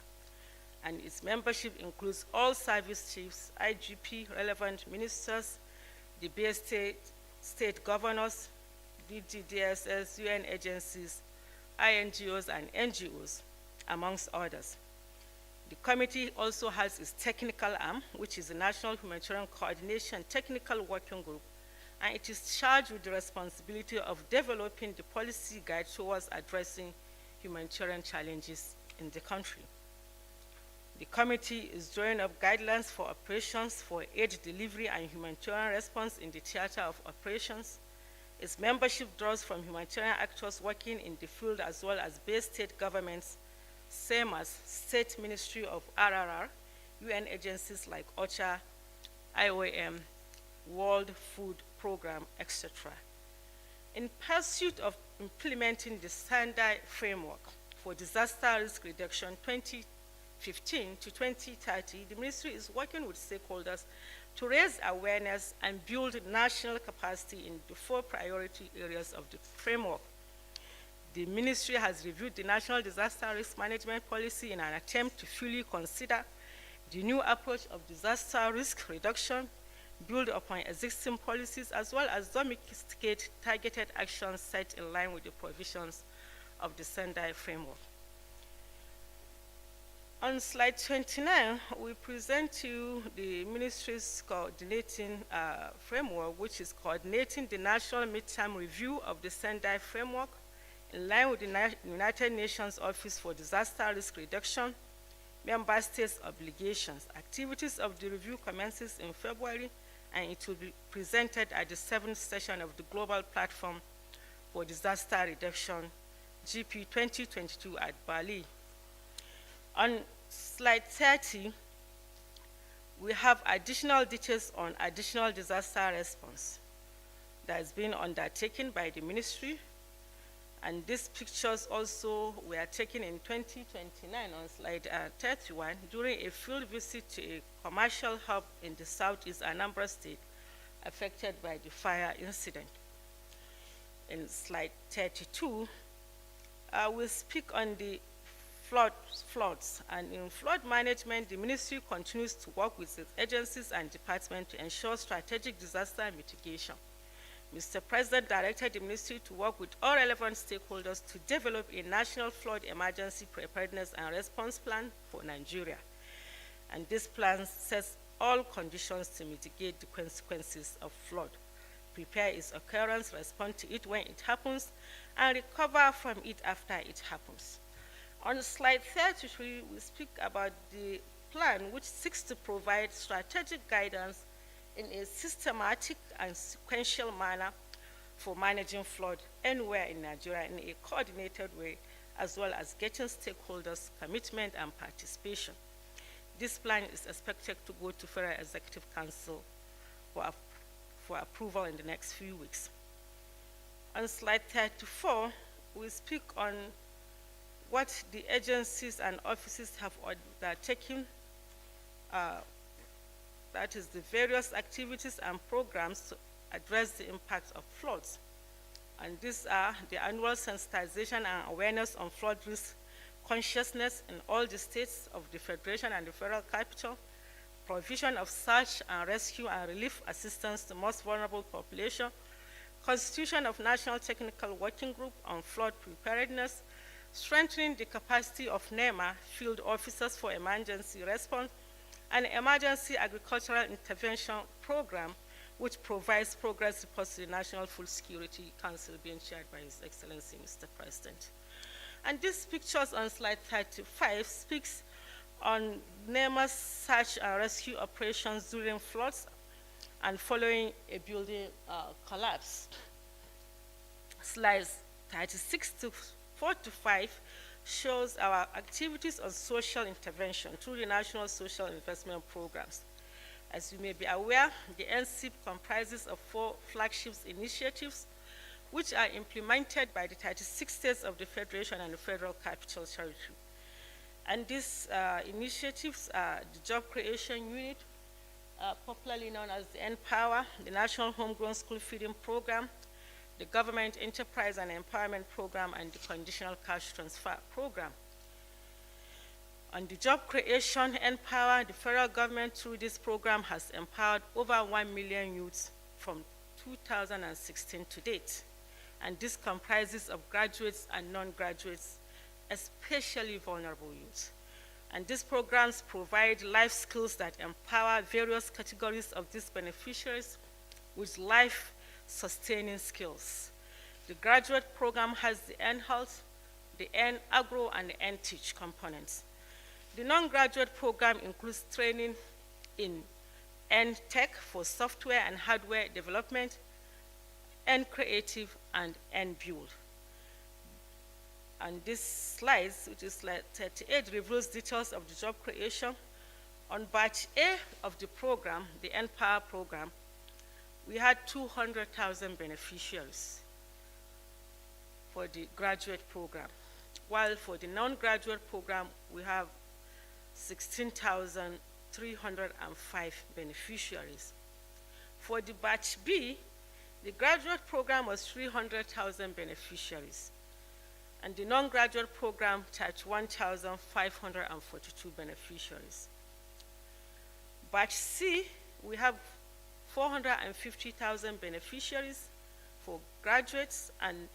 And its membership includes all service chiefs, IGP, relevant ministers, the based state governors, DGDSS, UN agencies, INGOs, and NGOs, amongst others. The committee also has its technical arm, which is the National Humanitarian Coordination Technical Working Group, and it is charged with the responsibility of developing the policy guide towards addressing humanitarian challenges in the country. The committee is drawing up guidelines for operations for aid delivery and humanitarian response in the theater of operations. Its membership draws from humanitarian actors working in the field as well as based state governments, same as State Ministry of RRR, UN agencies like OCHA, IOM, World Food Program, etc. In pursuit of implementing the standard framework for disaster risk reduction 2015 to 2030, the ministry is working with stakeholders to raise awareness and build national capacity in the 4 priority areas of the framework. The ministry has reviewed the National Disaster Risk Management Policy in an attempt to fully consider the new approach of disaster risk reduction, build upon existing policies, as well as domesticate targeted actions set in line with the provisions of the Sendai framework. On slide 29, we present to you the ministry's coordinating framework, which is coordinating the national midterm review of the Sendai framework in line with the United Nations Office for Disaster Risk Reduction, member states' obligations. Activities of the review commences in February, and it will be presented at the 7th session of the Global Platform for Disaster Reduction, GP 2022 at Bali. On slide 30, we have additional details on additional disaster response that has been undertaken by the ministry. And these pictures also were taken in 2029 on slide 31 during a field visit to a commercial hub in the southeast Anambra State affected by the fire incident. In slide 32, we'll speak on the floods. And in flood management, the ministry continues to work with its agencies and departments to ensure strategic disaster mitigation. Mr. President directed the ministry to work with all relevant stakeholders to develop a national flood emergency preparedness and response plan for Nigeria. And this plan sets all conditions to mitigate the consequences of flood, prepare its occurrence, respond to it when it happens, and recover from it after it happens. On slide 33, we speak about the plan which seeks to provide strategic guidance in a systematic and sequential manner for managing flood anywhere in Nigeria in a coordinated way, as well as getting stakeholders' commitment and participation. This plan is expected to go to Federal Executive Council for approval in the next few weeks. On slide 34, we speak on what the agencies and offices have undertaken, that is the various activities and programs to address the impact of floods. And these are the annual sensitization and awareness on flood risk consciousness in all the states of the Federation and the Federal Capital, provision of search and rescue and relief assistance to most vulnerable population, constitution of National Technical Working Group on flood preparedness, strengthening the capacity of NEMA field officers for emergency response, and emergency agricultural intervention program, which provides progress reports to the National Food Security Council being chaired by His Excellency, Mr. President. And these pictures on slide 35 speaks on NEMA's search and rescue operations during floods and following a building collapse. Slides 36 to 45 shows our activities on social intervention through the National Social Investment Programs. As you may be aware, the NCIP comprises of 4 flagship initiatives which are implemented by the 36 states of the Federation and the Federal Capital Territory. And these initiatives are the Job Creation Unit, popularly known as the Empower, the National Homegrown School Feeding Program, the Government Enterprise and Empowerment Program, and the Conditional Cash Transfer Program. On the job creation Empower, the federal government through this program has empowered over 1 million youths from 2016 to date. And this comprises of graduates and non-graduates, especially vulnerable youth. And these programs provide life skills that empower various categories of these beneficiaries with life-sustaining skills. The graduate program has the N-Health, the N-Agro, and the N-Teach components. The non-graduate program includes training in N-Tech for software and hardware development, N-Creative, and N-Build. And this slide, which is slide 38, reveals details of the job creation. On batch A of the program, the Empower program, we had 200,000 beneficiaries for the graduate program, while for the non-graduate program, we have 16,305 beneficiaries. For the batch B, the graduate program was 300,000 beneficiaries, and the non-graduate program touched 1,542 beneficiaries. Batch C, we have 450,000 beneficiaries for graduates and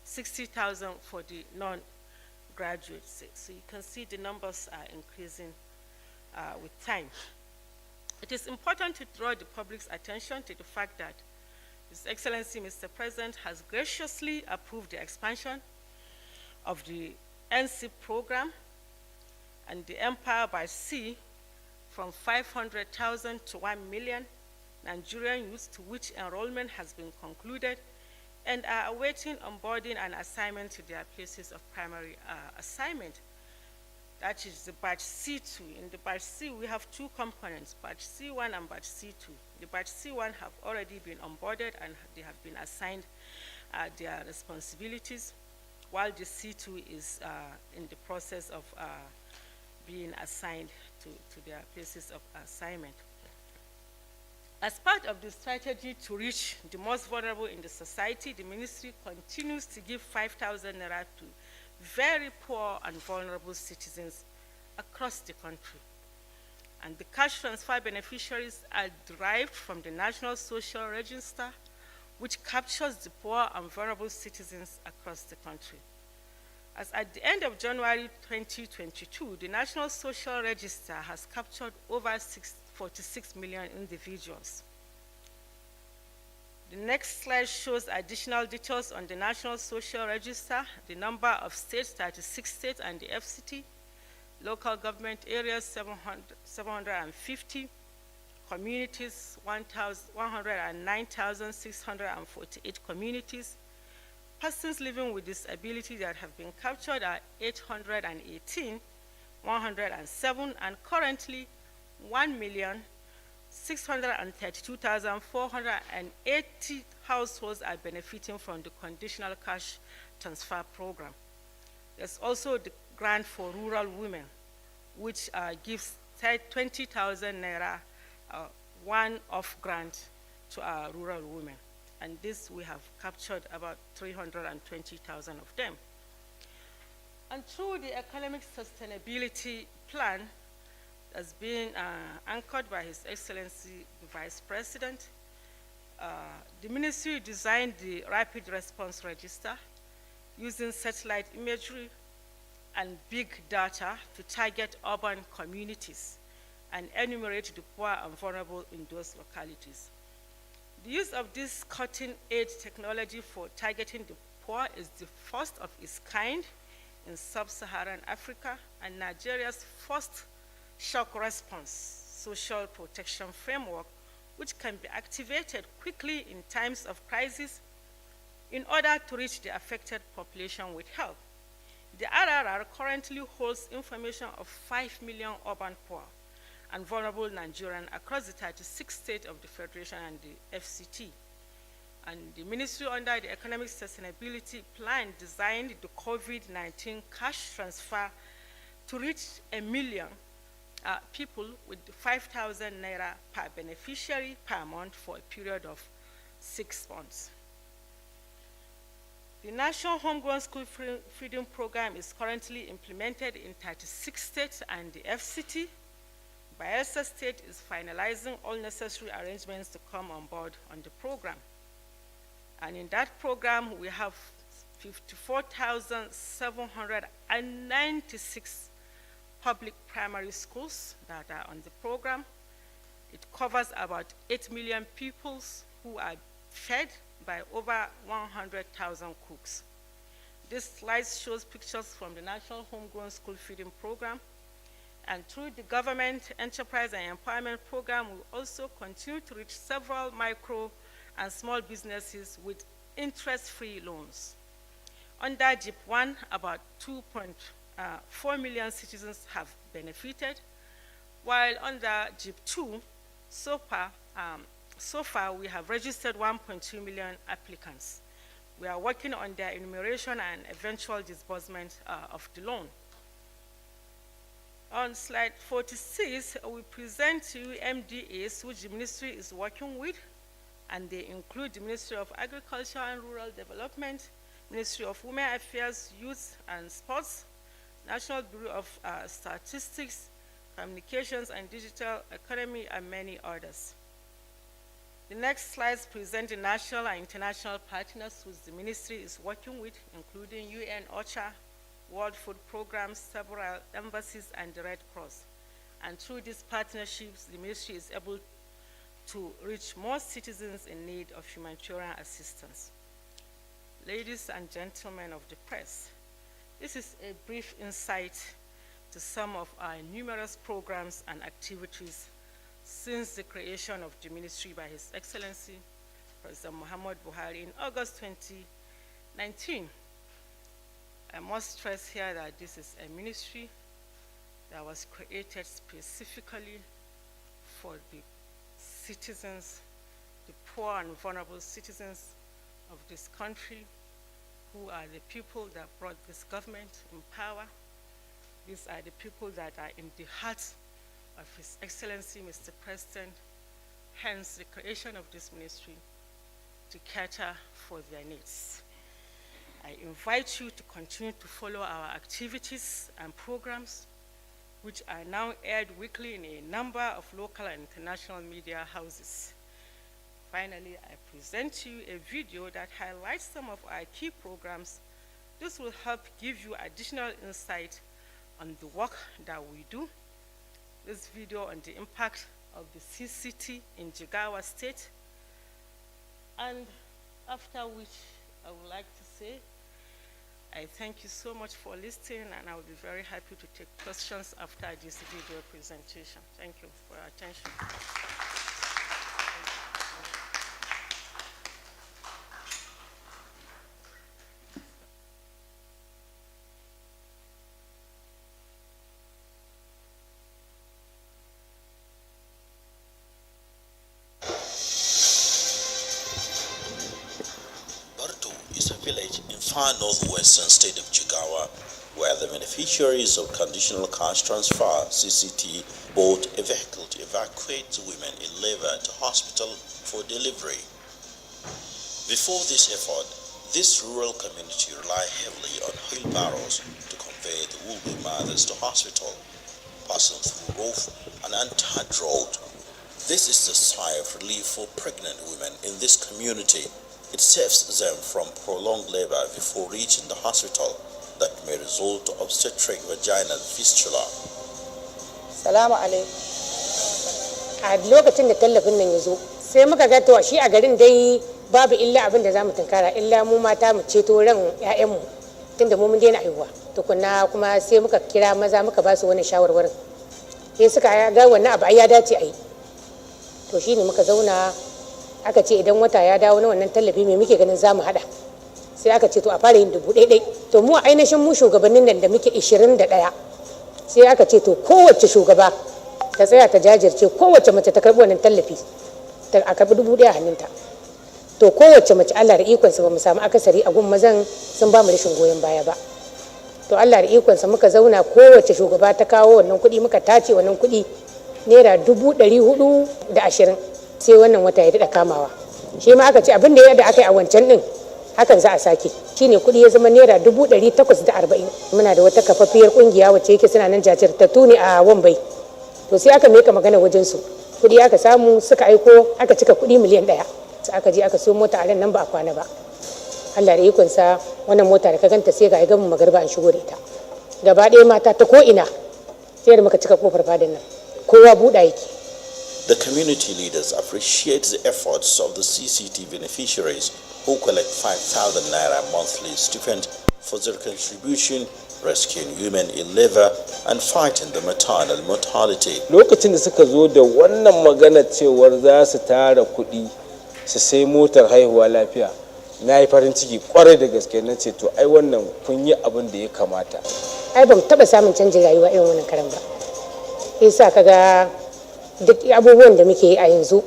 60,000 for the non-graduates. So you can see the numbers are increasing with time. It is important to draw the public's attention to the fact that His Excellency, Mr. President, has graciously approved the expansion of the NCIP program and the Empower by Sea from 500,000 to 1 million Nigerian youths, to which enrollment has been concluded and are awaiting onboarding and assignment to their places of primary assignment. That is the batch C2. In the batch C, we have 2 components, batch C1 and batch C2. The batch C1 have already been onboarded and they have been assigned their responsibilities, while the C2 is in the process of being assigned to their places of assignment. As part of the strategy to reach the most vulnerable in the society, the ministry continues to give 5,000 naira to very poor and vulnerable citizens across the country. And the cash transfer beneficiaries are derived from the National Social Register, which captures the poor and vulnerable citizens across the country. As at the end of January 2022, the National Social Register has captured over 46 million individuals. The next slide shows additional details on the National Social Register, the number of states, 36 states, and the FCT, local government areas, 750, communities, 109,648 communities. Persons living with disability that have been captured are 818, 107, and currently 1,632,480 households are benefiting from the conditional cash transfer program. There's also the grant for rural women, which gives 20,000 naira one-off grant to our rural women. and this we have captured about 320,000 of them. And through the economic sustainability plan that's been anchored by His Excellency the Vice President, the ministry designed the Rapid Response Register using satellite imagery and big data to target urban communities and enumerate the poor and vulnerable in those localities. The use of this cutting-edge technology for targeting the poor is the first of its kind in sub-Saharan Africa and Nigeria's first shock response social protection framework, which can be activated quickly in times of crisis in order to reach the affected population with help. The RRR currently holds information of 5 million urban poor and vulnerable Nigerians across the 36 states of the Federation and the FCT. And the ministry under the Economic Sustainability Plan designed the COVID-19 cash transfer to reach 1 million people with 5,000 naira per beneficiary per month for a period of 6 months. The National Homegrown School Feeding Program is currently implemented in 36 states and the FCT. Bayelsa State is finalizing all necessary arrangements to come on board on the program. And in that program, we have 54,796 public primary schools that are on the program. It covers about 8 million people who are fed by over 100,000 cooks. This slide shows pictures from the National Homegrown School Feeding Program. And through the Government Enterprise and Empowerment Program, we also continue to reach several micro and small businesses with interest-free loans. Under JIP 1, about 2.4 million citizens have benefited, while under JIP 2, so far we have registered 1.2 million applicants. We are working on their enumeration and eventual disbursement of the loan. On slide 46, we present to you MDAs which the ministry is working with, and they include the Ministry of Agriculture and Rural Development, Ministry of Women Affairs, Youth and Sports, National Bureau of Statistics, Communications and Digital Economy, and many others. The next slides present the national and international partners which the ministry is working with, including UN OCHA, World Food Programs, several embassies, and the Red Cross. And through these partnerships, the ministry is able to reach more citizens in need of humanitarian assistance. Ladies and gentlemen of the press, this is a brief insight to some of our numerous programs and activities since the creation of the ministry by His Excellency, President Muhammad Buhari in August 2019. I must stress here that this is a ministry that was created specifically for the citizens, the poor and vulnerable citizens of this country, who are the people that brought this government in power. These are the people that are in the heart of His Excellency, Mr. President, hence the creation of this ministry to cater for their needs. I invite you to continue to follow our activities and programs, which are now aired weekly in a number of local and international media houses. Finally, I present to you a video that highlights some of our key programs. This will help give you additional insight on the work that we do. This video on the impact of the CCT in Jigawa State. And after which I would like to say, I thank you so much for listening, and I will be very happy to take questions after this video presentation. Thank you for your attention. Far northwestern state of Jigawa, where the beneficiaries of Conditional Cash Transfer (CCT) bought a vehicle to evacuate women in labor to hospital for delivery. Before this effort, this rural community relied heavily on wheelbarrows to convey the would-be mothers to hospital, passing through rough and untarred road. This is the sigh of relief for pregnant women in this community. It saves them from prolonged labor before reaching the hospital that may result to obstetric vaginal fistula. Salamu alaikum. A lokacin da tallafin nan ya zo, sai muka ga to shi a garin dai babu illa abin da zamu tunkara illa mu mata mu ceto ran ƴaƴanmu tunda mu mun daina aiwa. Tukunna kuma sai muka kira maza muka ba su wani shawarwarin. Sai suka ga wannan abu ai ya dace ai. To shine muka zauna aka ce idan wata ya dawo na wannan tallafi me muke ganin zamu hada. Sai aka ce to a fara yin 1000. To mu ainihin mu shugabannin nan da muke 21 sai aka ce to kowace shugaba ta tsaya ta jajirce kowace mace ta karbi wannan tallafi a karbi 1000 a hannunta. To kowace mace Allah da ikonsa ba mu samu akasari a gun mazan sun ba mu rashin goyon baya ba. To Allah da ikonsa muka zauna kowace shugaba ta kawo wannan kuɗi muka tace wannan kuɗi naira 420 sai wannan wata ya daɗa kamawa. Shi ma aka ce abin da yadda aka yi a wancan ɗin hakan za a sake shine kuɗi ya zama naira 840. Muna da wata kafafiyar kungiya wacce yake suna nan jajirtattu ne a Wambai. To sai aka meka magana wajen su kuɗi aka samu suka aiko aka cika kuɗi miliyan 1. Sai aka je aka so mota a nan ba a kwana ba. Allah da ikonsa wannan mota da ka ganta sai ga ya gamu magarba an shigo da ita. Gaba ɗaya mata ta ko ina sai da muka cika kofar fadan nan kowa buɗa yake. The community leaders appreciate the efforts of the CCT beneficiaries who collect 5,000 naira monthly stipend for their contribution, rescuing women in labor and fighting the maternal mortality. Lokacin da suka zo da wannan magana cewar za su tara kuɗi su sai motar haihuwa lafiya, na yi farin ciki kwarai da gaske na ce to ai wannan kun yi abin da ya kamata. Ai ban taɓa samun canjin rayuwa irin wannan karan ba. Isa kaga duk abubuwan da muke yi a yanzu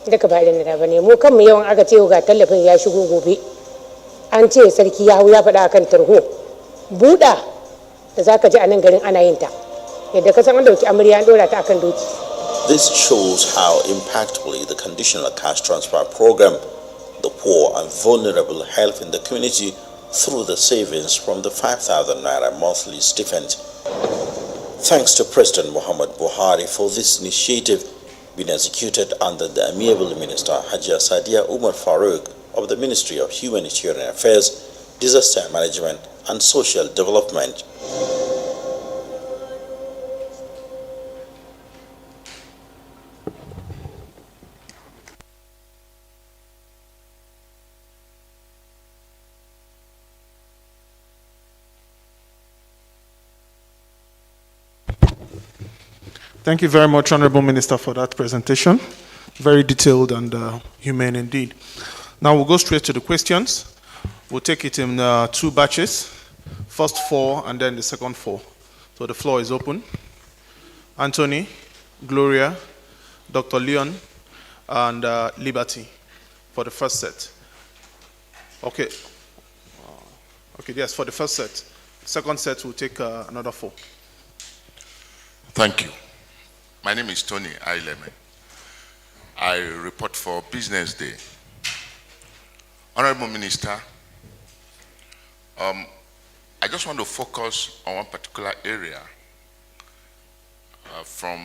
daga ba irin da bane mu kanmu yawan aka ce ga tallafin ya shigo gobe an ce sarki ya hau ya faɗa akan tarho buɗa da zaka ji a nan garin ana yin ta yadda ka san an dauki amarya an dora ta akan doki. This shows how impactfully the conditional cash transfer program the poor and vulnerable help in the community through the savings from the 5,000 naira monthly stipend. Thanks to President Muhammad Buhari for this initiative being executed under the amiable Minister Hajiya Sadiya Umar Farouq of the Ministry of Humanitarian Affairs, Disaster Management and Social Development. Thank you very much, Honorable Minister, for that presentation. Very detailed and humane indeed. Now we'll go straight to the questions. We'll take it in 2 batches. First 4 and then the second 4. So the floor is open. Anthony, Gloria, Dr. Leon, and Liberty for the first set. Okay. Okay, yes, for the first set. Second set, we'll take another 4. Thank you. My name is Tony Aileme. I report for Business Day. Honorable Minister, I just want to focus on one particular area from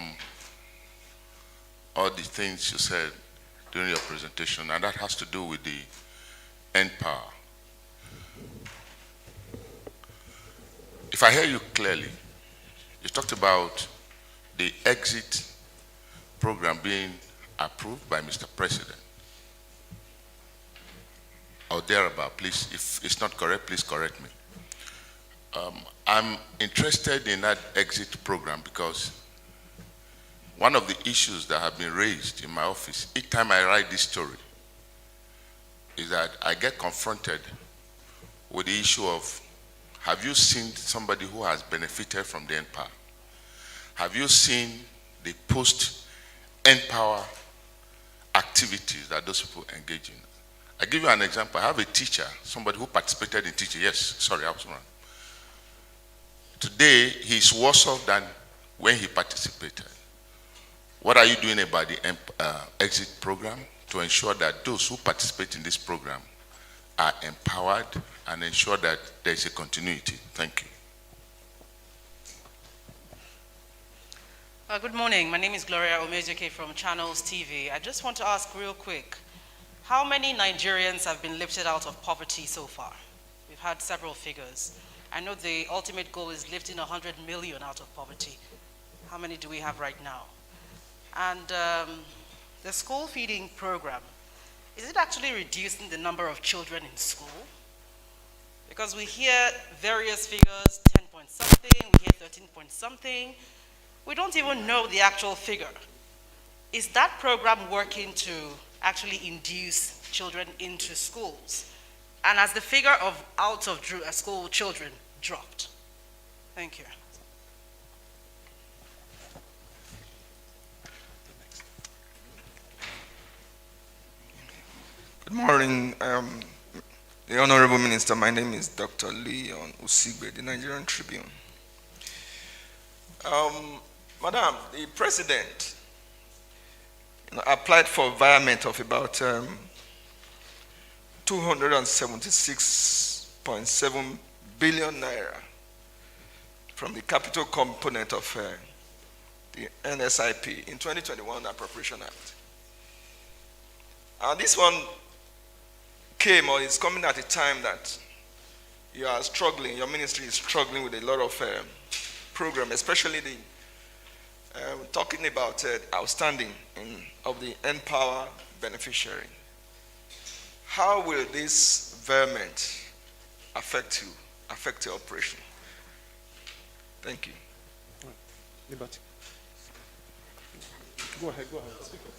all the things you said during your presentation, and that has to do with the end power. If I hear you clearly, you talked about the exit program being approved by Mr. President, or thereabout. Please, if it's not correct, please correct me. I'm interested in that exit program because one of the issues that have been raised in my office each time I write this story is that I get confronted with the issue of, have you seen somebody who has benefited from the NPAR? Have you seen the post-NPower activities that those people engage in? I give you an example. I have a teacher, somebody who participated in teaching. Yes, sorry, I was wrong. Today, he's worse off than when he participated. What are you doing about the exit program to ensure that those who participate in this program are empowered and ensure that there is a continuity? Thank you. Good morning. My name is Gloria Omezuke from Channels TV. I just want to ask real quick, how many Nigerians have been lifted out of poverty so far? We've had several figures. I know the ultimate goal is lifting 100 million out of poverty. How many do we have right now? And the school feeding program, is it actually reducing the number of children in school? Because we hear various figures, 10 point something, we hear 13 point something. We don't even know the actual figure. Is that program working to actually induce children into schools? And has the figure of out of school children dropped? Thank you. Good morning, the Honorable Minister. My name is Dr. Leon Usigbe, the Nigerian Tribune. Madam, the President applied for environment of about 276.7 billion naira from the capital component of the NSIP in 2021 Appropriation Act. And this one came or is coming at a time that you are struggling, your ministry is struggling with a lot of programs, especially the talking about outstanding of the Empower beneficiary. How will this environment affect you, affect your operation? Thank you. Liberty. Go ahead. Speak up.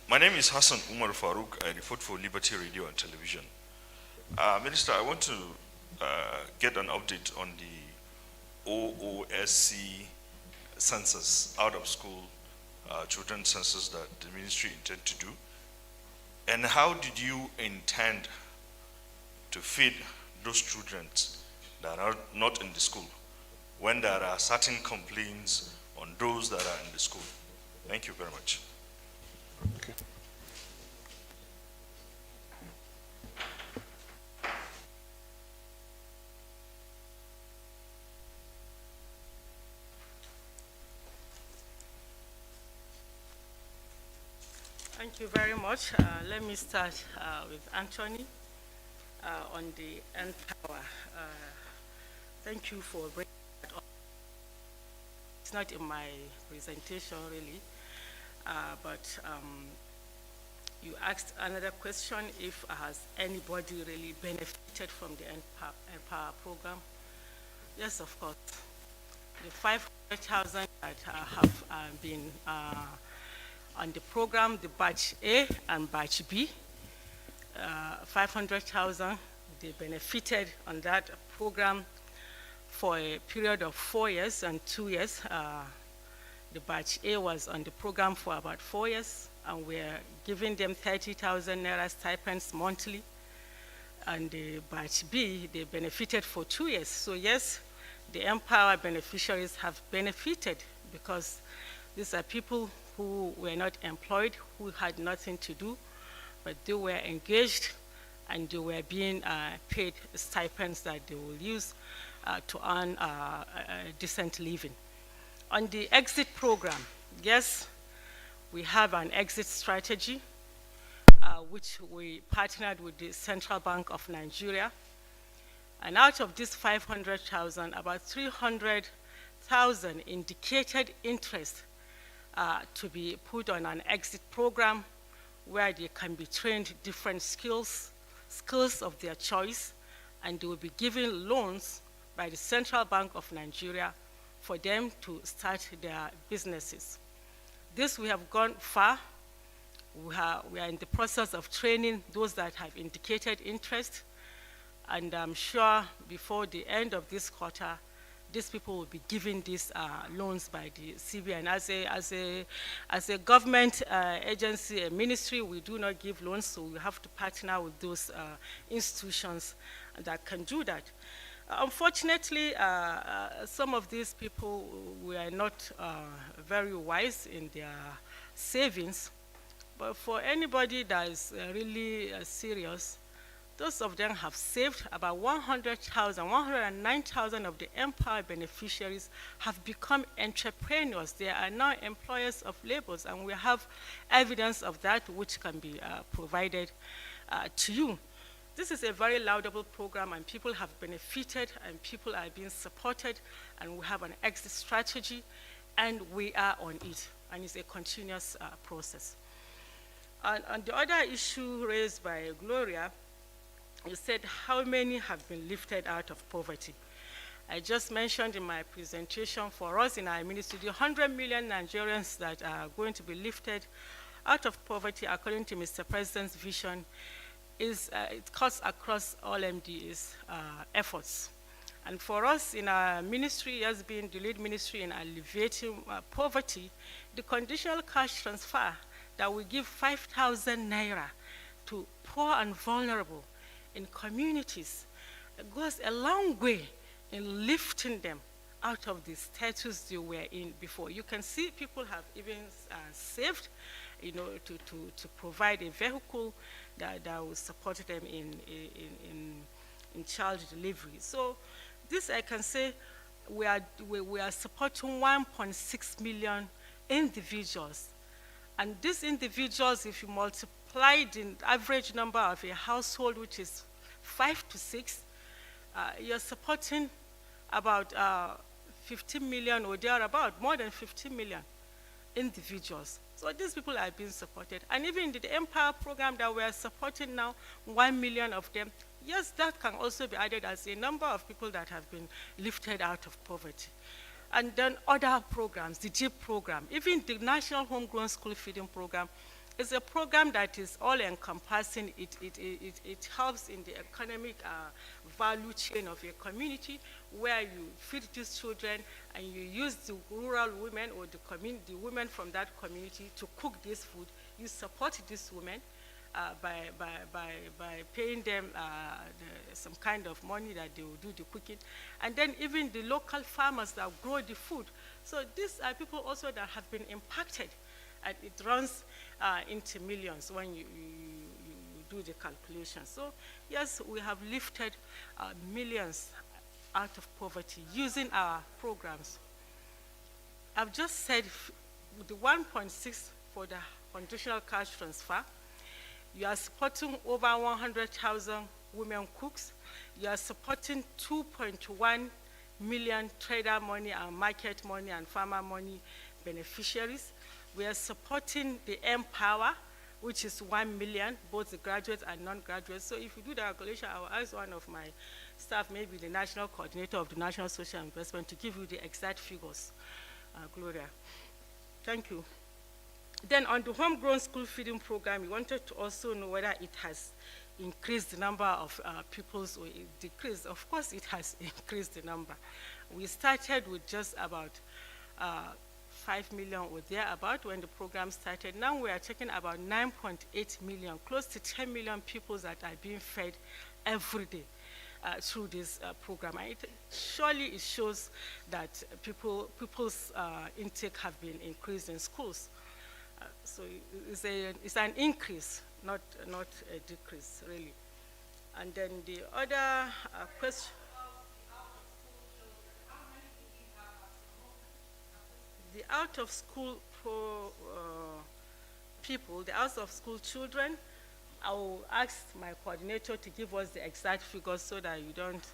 My name is Hassan Umar Farouq. I report for Liberty Radio and Television. Minister, I want to get an update on the OOSC census, out of school children census that the ministry intend to do. And how did you intend to feed those children that are not in the school when there are certain complaints on those that are in the school? Thank you very much. Okay. Thank you very much. Let me start with Anthony on the Empower. Thank you for bringing that up. It's not in my presentation really, but you asked another question, if has anybody really benefited from the Empower program? Yes, of course. The 500,000 that have been on the program, the batch A and batch B, 500,000, they benefited on that program for a period of 4 years and 2 years. The batch A was on the program for about 4 years, and we're giving them 30,000 naira stipends monthly. And the batch B, they benefited for 2 years. So yes, the Empower beneficiaries have benefited, because these are people who were not employed, who had nothing to do, but they were engaged and they were being paid stipends that they will use to earn a decent living. On the exit program, yes, we have an exit strategy, which we partnered with the Central Bank of Nigeria. And out of this 500,000, about 300,000 indicated interest to be put on an exit program where they can be trained different skills of their choice, and they will be given loans by the Central Bank of Nigeria for them to start their businesses. This we have gone far. We are in the process of training those that have indicated interest, and I'm sure before the end of this quarter, these people will be given these loans by the CBN. As a government agency, a ministry, we do not give loans, so we have to partner with those institutions that can do that. Unfortunately, some of these people were not very wise in their savings, but for anybody that is really serious, those of them have saved about 100,000, 109,000 of the Empower beneficiaries have become entrepreneurs. They are now employers of laborers, and we have evidence of that which can be provided to you. This is a very laudable program, and people have benefited, and people are being supported, and we have an exit strategy, and we are on it, and it's a continuous process. And the other issue raised by Gloria, you said how many have been lifted out of poverty. I just mentioned in my presentation, for us in our ministry, the 100 million Nigerians that are going to be lifted out of poverty, according to Mr. President's vision, is it cuts across all MDA's efforts. And for us in our ministry, as being the lead ministry in alleviating poverty, the conditional cash transfer that we give 5,000 naira to poor and vulnerable in communities goes a long way in lifting them out of the status they were in before. You can see people have even saved, you know, to provide a vehicle that will support them in child delivery. So this, I can say, we are supporting 1.6 million individuals. And these individuals, if you multiply the average number of a household, which is 5 to 6, you're supporting about 15 million or thereabout, more than 15 million individuals. So these people are being supported. And even in the Empower program that we are supporting now, 1 million of them, yes, that can also be added as a number of people that have been lifted out of poverty. And then other programs, the JIP program, even the National Homegrown School Feeding Program, is a program that is all-encompassing. It helps in the economic value chain of a community, where you feed these children and you use the rural women or the women from that community to cook this food. You support these women by paying them some kind of money that they will do the cooking. And then even the local farmers that grow the food. So these are people also that have been impacted, and it runs into millions when you do the calculation. So yes, we have lifted millions out of poverty using our programs. I've just said the 1.6 for the conditional cash transfer. You are supporting over 100,000 women cooks. You are supporting 2.1 million trader money and market money and farmer money beneficiaries. We are supporting the Empower, which is 1 million, both the graduates and non-graduates. So if you do the calculation, I will ask one of my staff, maybe the national coordinator of the National Social Investment, to give you the exact figures, Gloria. Thank you. Then on the Homegrown School Feeding Program, we wanted to also know whether it has increased the number of pupils or it decreased. Of course, it has increased the number. We started with just about 5 million or thereabout when the program started. Now we are talking about 9.8 million, close to 10 million people that are being fed every day through this program. And surely it shows that people's intake have been increased in schools. So it's an increase, not a decrease, really. And then the other question. The out-of-school people, the out-of-school children, I will ask my coordinator to give us the exact figures so that you don't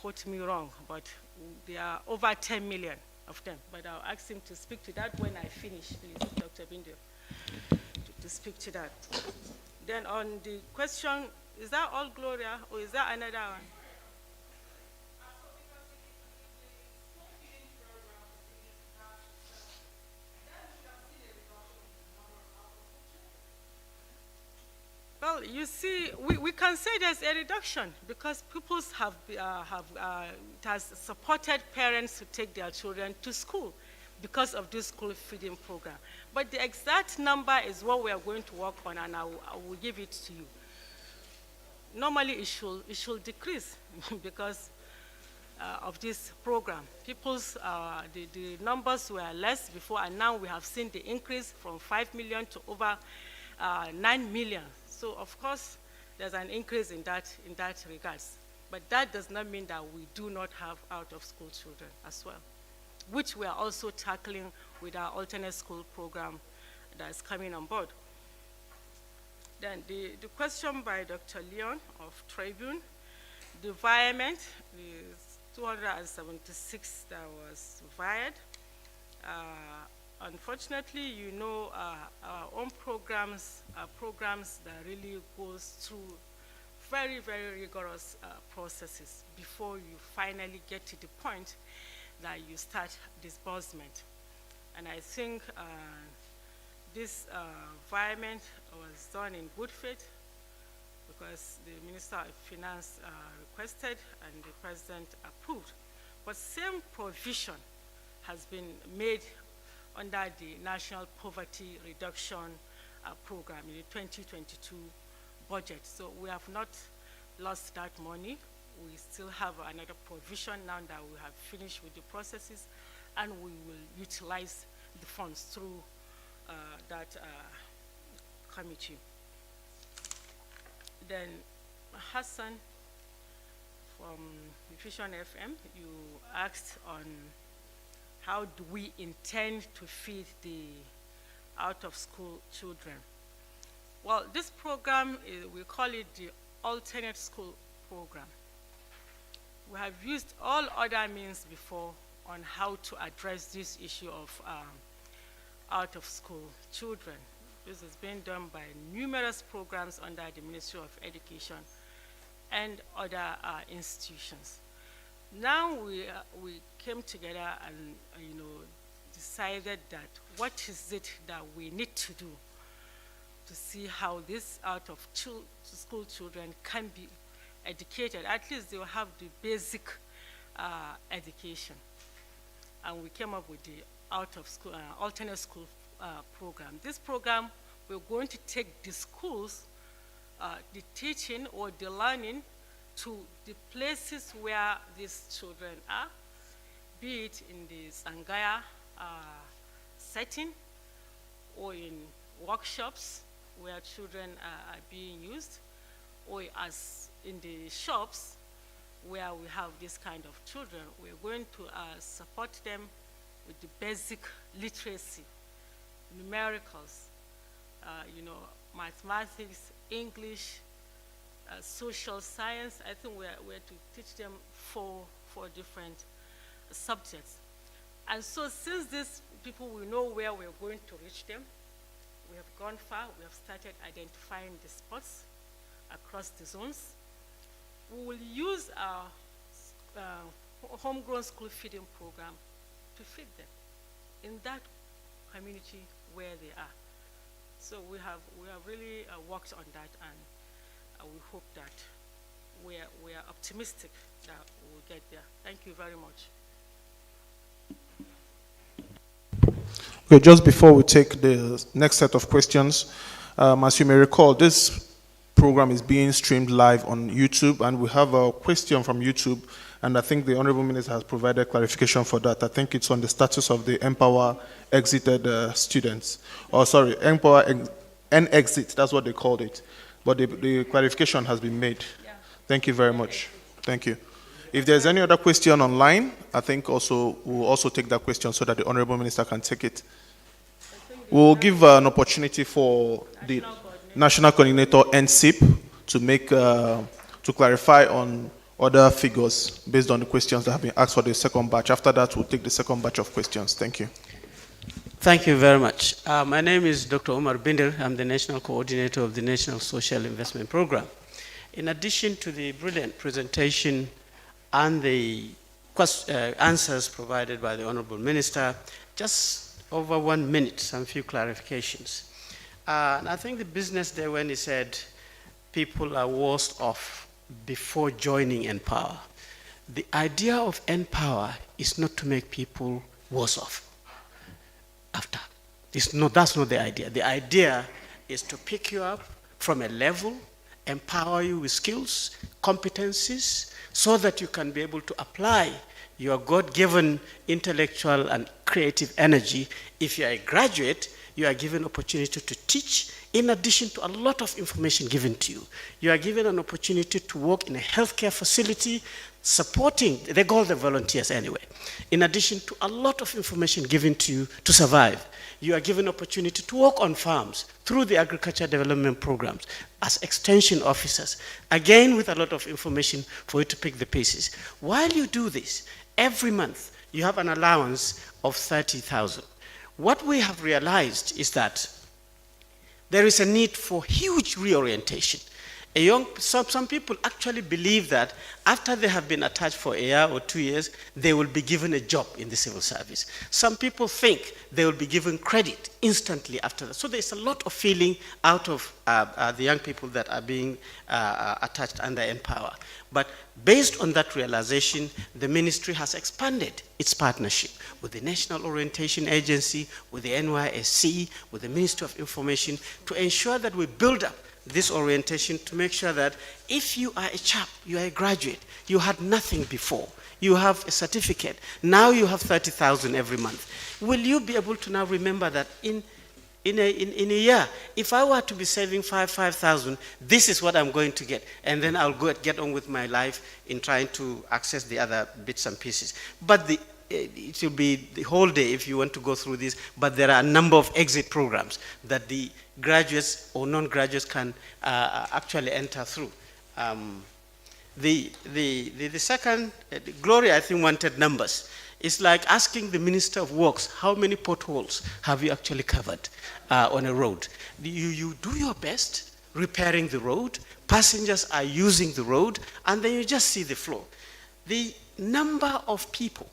quote me wrong, but there are over 10 million of them. But I'll ask him to speak to that when I finish, please, Dr. Bindo, to speak to that. Then on the question, is that all, Gloria, or is that another one? Well, you see, we can say there's a reduction because pupils it has supported parents to take their children to school because of this school feeding program. But the exact number is what we are going to work on, and I will give it to you. Normally, it should decrease because of this program. The numbers were less before, and now we have seen the increase from 5 million to over 9 million. So of course, there's an increase in that regards. But that does not mean that we do not have out-of-school children as well, which we are also tackling with our alternate school program that is coming on board. Then the question by Dr. Leon of Tribune, the environment is 276 that was fired. Unfortunately, you know, our own programs are programs that really goes through very, very rigorous processes before you finally get to the point that you start disbursement. And I think this environment was done in good faith because the Minister of Finance requested and the President approved. But same provision has been made under the National Poverty Reduction Program in the 2022 budget. So we have not lost that money. We still have another provision now that we have finished with the processes, and we will utilize the funds through that committee. Then Hassan from Vision FM, you asked on how do we intend to feed the out-of-school children. Well, this program, we call it the alternate school program. We have used all other means before on how to address this issue of out-of-school children. This has been done by numerous programs under the Ministry of Education and other institutions. Now we came together and decided that what is it that we need to do to see how this out-of-school children can be educated. At least they will have the basic education. And we came up with the out-of-school, alternate school program. This program, we're going to take the schools, the teaching or the learning to the places where these children are, be it in the Sangaya setting or in workshops where children are being used, or as in the shops where we have this kind of children. We're going to support them with the basic literacy, numericals, mathematics, English, social science. I think we're to teach them four different subjects. And so since these people will know where we're going to reach them, we have gone far. We have started identifying the spots across the zones. We will use our homegrown school feeding program to feed them in that community where they are. So we have really worked on that, and we hope that we are optimistic that we will get there. Thank you very much. Okay, just before we take the next set of questions, as you may recall, this program is being streamed live on YouTube, and we have a question from YouTube, and I think the Honorable Minister has provided clarification for that. I think it's on the status of the Empower exited students. Or sorry, Empower Exit, that's what they called it. But the clarification has been made. Yeah. Thank you very much. Thank you. If there's any other question online, I think we'll also take that question so that the Honorable Minister can take it. We'll give an opportunity for the National Coordinator NCIP to clarify on other figures based on the questions that have been asked for the second batch. After that, we'll take the second batch of questions. Thank you. Thank you very much. My name is Dr. Umar Binder. I'm the National Coordinator of the National Social Investment Program. In addition to the brilliant presentation and the answers provided by the Honorable Minister, just over 1 minute, some few clarifications. And I think the business there when he said people are worse off before joining Empower. The idea of Empower is not to make people worse off after. That's not the idea. The idea is to pick you up from a level empower you with skills, competencies, so that you can be able to apply your God-given intellectual and creative energy. If you are a graduate, you are given opportunity to teach, in addition to a lot of information given to you. You are given an opportunity to work in a healthcare facility, supporting, they call them volunteers anyway, in addition to a lot of information given to you to survive. You are given opportunity to work on farms through the agriculture development programs as extension officers, again with a lot of information for you to pick the pieces. While you do this, every month you have an allowance of 30,000. What we have realized is that there is a need for huge reorientation. Some people actually believe that after they have been attached for a year or 2 years, they will be given a job in the civil service. Some people think they will be given credit instantly after that. So there's a lot of feeling out of the young people that are being attached under Empower. But based on that realization, the ministry has expanded its partnership with the National Orientation Agency, with the NYSC, with the Ministry of Information, to ensure that we build up this orientation to make sure that if you are a chap, you are a graduate, you had nothing before, you have a certificate, now you have 30,000 every month. Will you be able to now remember that in a year, if I were to be saving 5,000, this is what I'm going to get, and then I'll go and get on with my life in trying to access the other bits and pieces. But it will be the whole day if you want to go through this, but there are a number of exit programs that the graduates or non-graduates can actually enter through. The second, Gloria, I think, wanted numbers. It's like asking the Minister of Works, how many potholes have you actually covered on a road? You do your best repairing the road, passengers are using the road, and then you just see the flow. The number of people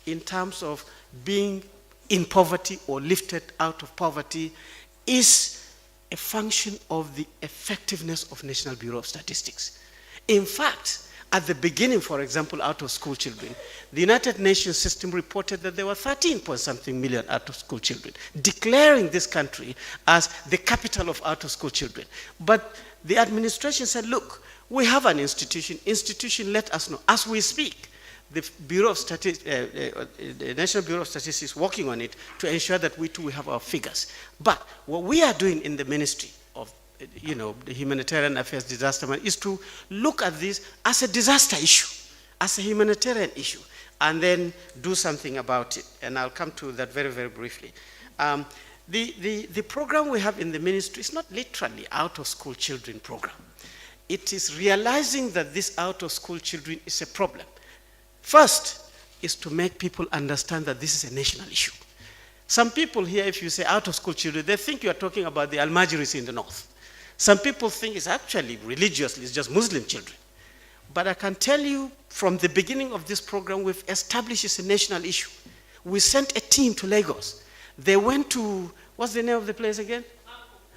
in terms of being in poverty or lifted out of poverty is a function of the effectiveness of National Bureau of Statistics. In fact, at the beginning, for example, out-of-school children, the United Nations system reported that there were 13-point-something million out-of-school children, declaring this country as the capital of out-of-school children. But the administration said, look, we have an institution, let us know. As we speak, the Bureau of the National Bureau of Statistics is working on it to ensure that we too have our figures. But what we are doing in the Ministry of the Humanitarian Affairs Disaster Management is to look at this as a disaster issue, as a humanitarian issue, and then do something about it. And I'll come to that very, very briefly. The program we have in the ministry is not literally out-of-school children program. It is realizing that this out-of-school children is a problem. First is to make people understand that this is a national issue. Some people here, if you say out-of-school children, they think you are talking about the Almajiris in the north. Some people think it's actually religiously, it's just Muslim children. But I can tell you from the beginning of this program, we've established it's a national issue. We sent a team to Lagos. They went to, what's the name of the place again?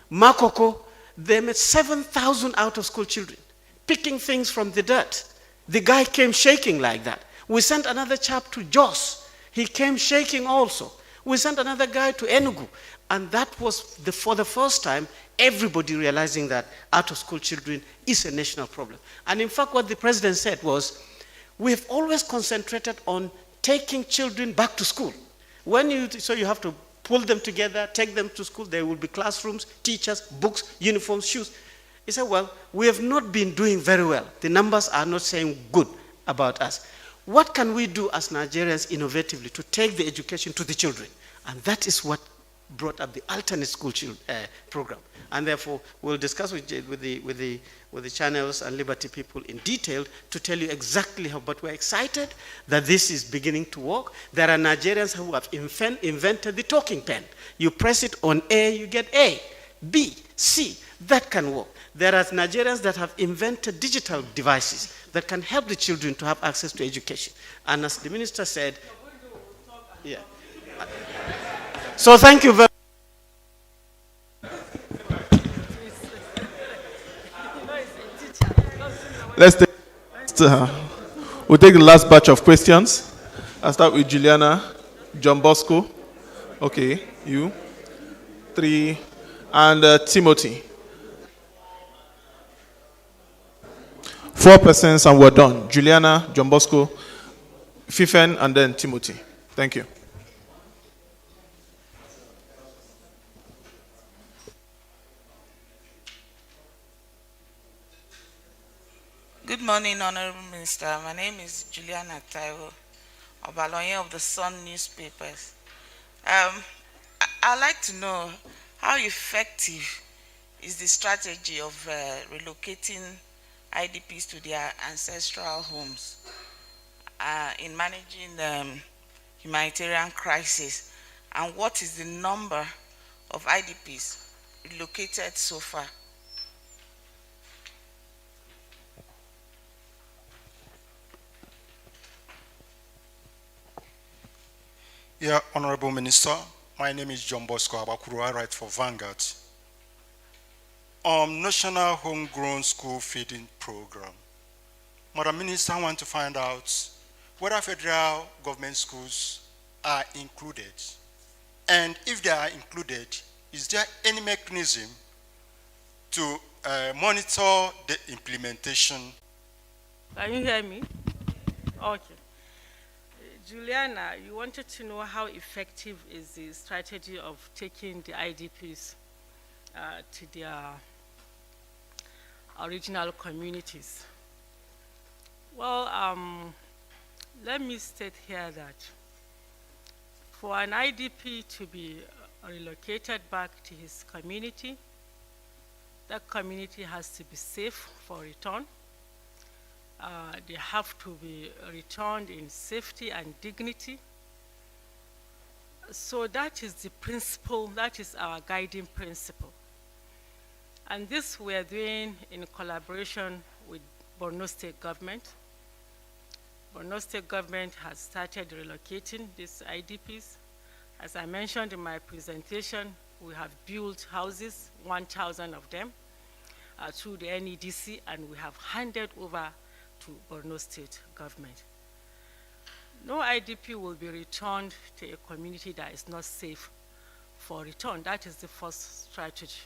Makoko. They met 7,000 out-of-school children, picking things from the dirt. The guy came shaking like that. We sent another chap to Jos. He came shaking also. We sent another guy to Enugu. And that was, for the first time, everybody realizing that out-of-school children is a national problem. And in fact, what the president said was, we have always concentrated on taking children back to school. So you have to pull them together, take them to school. There will be classrooms, teachers, books, uniforms, shoes. He said, well, we have not been doing very well. The numbers are not saying good about us. What can we do as Nigerians innovatively to take the education to the children? And that is what brought up the alternate school program. And therefore, we'll discuss with the channels and Liberty people in detail to tell you exactly how, but we're excited that this is beginning to work. There are Nigerians who have invented the talking pen. You press it on A, you get A, B, C. That can work. There are Nigerians that have invented digital devices that can help the children to have access to education. And as the minister said, yeah. So thank you very much. We'll take the last batch of questions. I'll start with Juliana, John Bosco. Okay, you. 3, and Timothy. 4 persons and we're done. Juliana, John Bosco, Fifen, and then Timothy. Thank you. Good morning, Honorable Minister. My name is Juliana Taiwo, Obaloye of the Sun newspapers. I'd like to know how effective is the strategy of relocating IDPs to their ancestral homes in managing humanitarian crisis, and what is the number of IDPs relocated so far? Yeah, Honorable Minister, my name is John Bosco Abakuru. I write for Vanguard. National Homegrown School Feeding Program. Madam Minister, I want to find out whether federal government schools are included. And if they are included, is there any mechanism to monitor the implementation? Can you hear me? Okay. Juliana, you wanted to know how effective is the strategy of taking the IDPs to their original communities. Well, let me state here that for an IDP to be relocated back to his community, that community has to be safe for return. They have to be returned in safety and dignity. So that is the principle, that is our guiding principle. And this we are doing in collaboration with Borno State government. Borno State government has started relocating these IDPs. As I mentioned in my presentation, we have built houses, 1,000 of them, through the NEDC, and we have handed over to Borno State government. No IDP will be returned to a community that is not safe for return. That is the first strategy.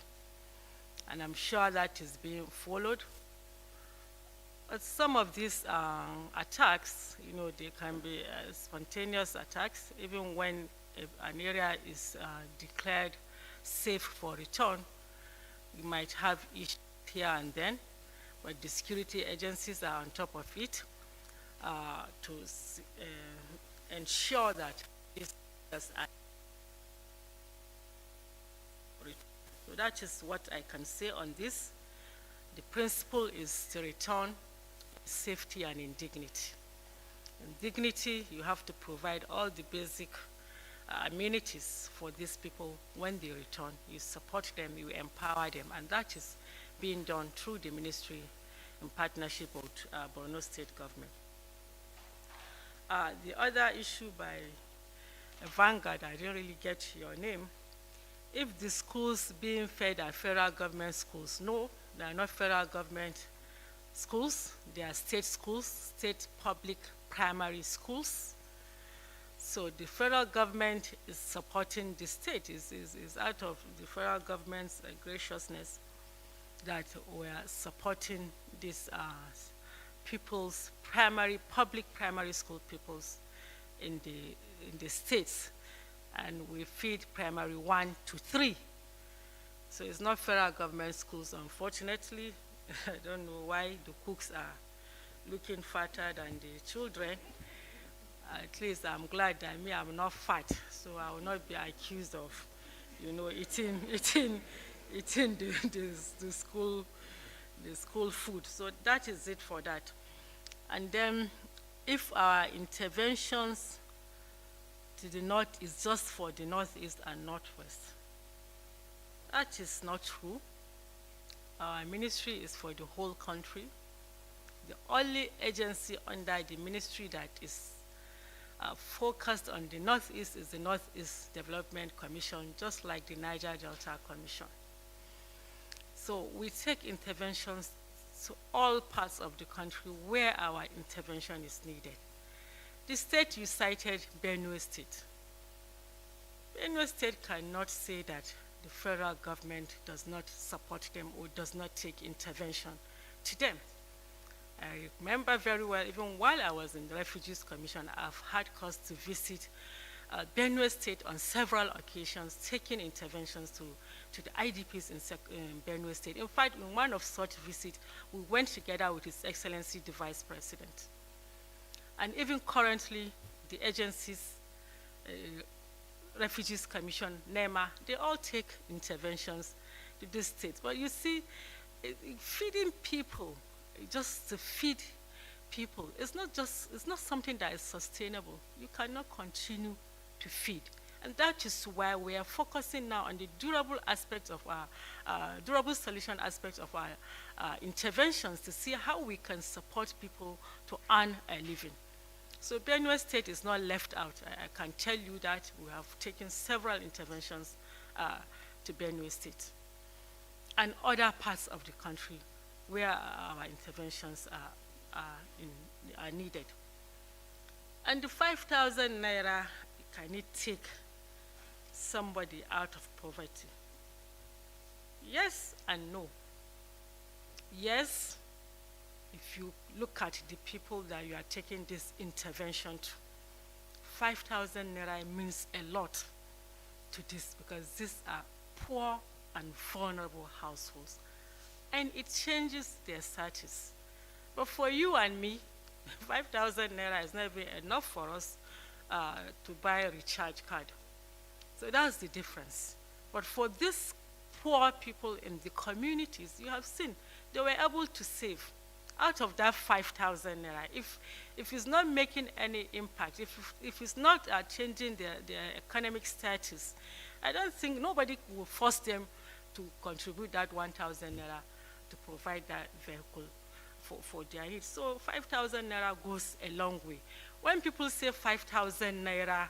And I'm sure that is being followed. But some of these attacks, you know, they can be spontaneous attacks, even when an area is declared safe for return. You might have issues here and then, but the security agencies are on top of it to ensure that these areas are. So that is what I can say on this. The principle is to return safety and in dignity. In dignity, you have to provide all the basic amenities for these people when they return. You support them, you empower them, and that is being done through the ministry in partnership with Borno State government. The other issue by Vanguard, I didn't really get your name. If the schools being fed are federal government schools, no, they are not federal government schools. They are state schools, state public primary schools. So the federal government is supporting the state, is out of the federal government's graciousness that we are supporting these people's public primary school pupils in the states. And we feed primary 1 to 3. So it's not federal government schools, unfortunately. I don't know why the cooks are looking fatter than the children. At least I'm glad that I'm not fat, so I will not be accused of, you know, eating the school food. So that is it for that. And then if our interventions to the north is just for the northeast and northwest, that is not true. Our ministry is for the whole country. The only agency under the ministry that is focused on the northeast is the Northeast Development Commission, just like the Niger Delta Commission. So we take interventions to all parts of the country where our intervention is needed. The state you cited, Benue State. Benue State cannot say that the federal government does not support them or does not take intervention to them. I remember very well, even while I was in the Refugees Commission, I've had cause to visit Benue State on several occasions, taking interventions to the IDPs in Benue State. In fact, in one of such visits, we went together with His Excellency the Vice President. And even currently, the agencies, Refugees Commission, NEMA, they all take interventions to this state. But you see, feeding people, just to feed people, it's not something that is sustainable. You cannot continue to feed. And that is why we are focusing now on the durable aspects of our, durable solution aspects of our interventions to see how we can support people to earn a living. So Benue State is not left out. I can tell you that we have taken several interventions to Benue State and other parts of the country where our interventions are needed. And the 5,000 naira, can it take somebody out of poverty? Yes and no. Yes, if you look at the people that you are taking this intervention to, 5,000 naira means a lot to this, because these are poor and vulnerable households. And it changes their status. But for you and me, 5,000 naira is never enough for us to buy a recharge card. So that's the difference. But for these poor people in the communities, you have seen, they were able to save out of that 5,000 naira. If it's not making any impact, if it's not changing their economic status, I don't think nobody will force them to contribute that 1,000 naira to provide that vehicle for their needs. So 5,000 naira goes a long way. When people say 5,000 naira,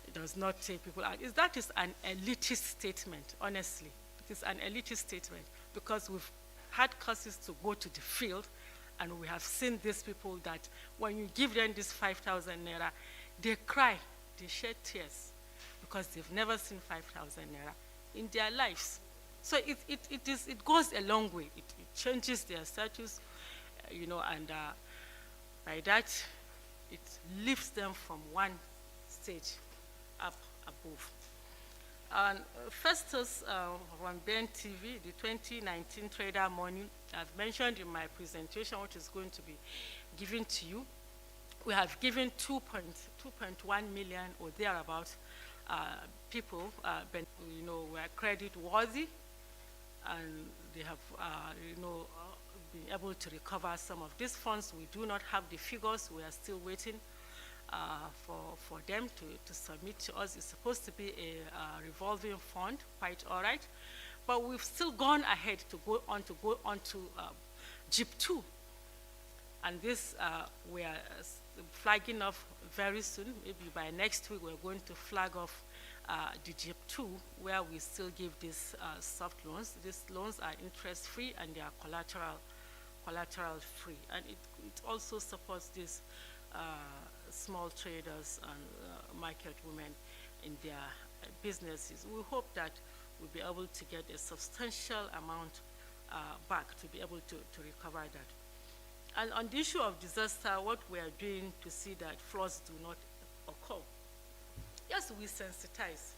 it does not take people out. That is an elitist statement, honestly. It is an elitist statement, because we've had causes to go to the field, and we have seen these people that when you give them this 5,000 naira, they cry, they shed tears, because they've never seen 5,000 naira in their lives. So it goes a long way. It changes their status, you know, and by that, it lifts them from one stage up above. And Festus on Ben TV, the 2019 Trader Money, I've mentioned in my presentation, which is going to be given to you. We have given 2.1 million or thereabouts people, you know, were credit worthy, and they have, you know, been able to recover some of these funds. We do not have the figures. We are still waiting for them to submit to us. It's supposed to be a revolving fund, quite all right. But we've still gone ahead to go on to JIP 2. And this we are flagging off very soon. Maybe by next week, we're going to flag off the JIP 2, where we still give these soft loans. These loans are interest-free, and they are collateral-free. And it also supports these small traders and market women in their businesses. We hope that we'll be able to get a substantial amount back to be able to recover that. And on the issue of disaster, what we are doing to see that floods do not occur. Yes, we sensitize.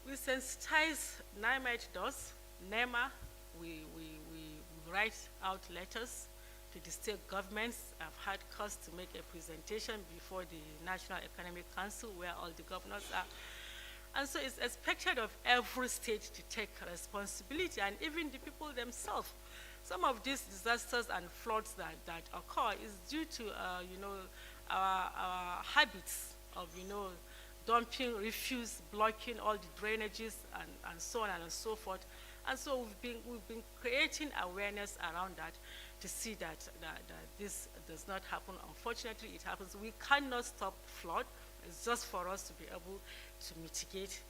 We sensitize, NIMET does, NEMA, we write out letters to the state governments. I've had cause to make a presentation before the National Economic Council, where all the governors are. And so it's expected of every state to take responsibility, and even the people themselves. Some of these disasters and floods that occur is due to, you know, our habits of, you know, dumping refuse, blocking all the drainages, and so on and so forth. And so we've been creating awareness around that to see that this does not happen. Unfortunately, it happens. We cannot stop flood. It's just for us to be able to mitigate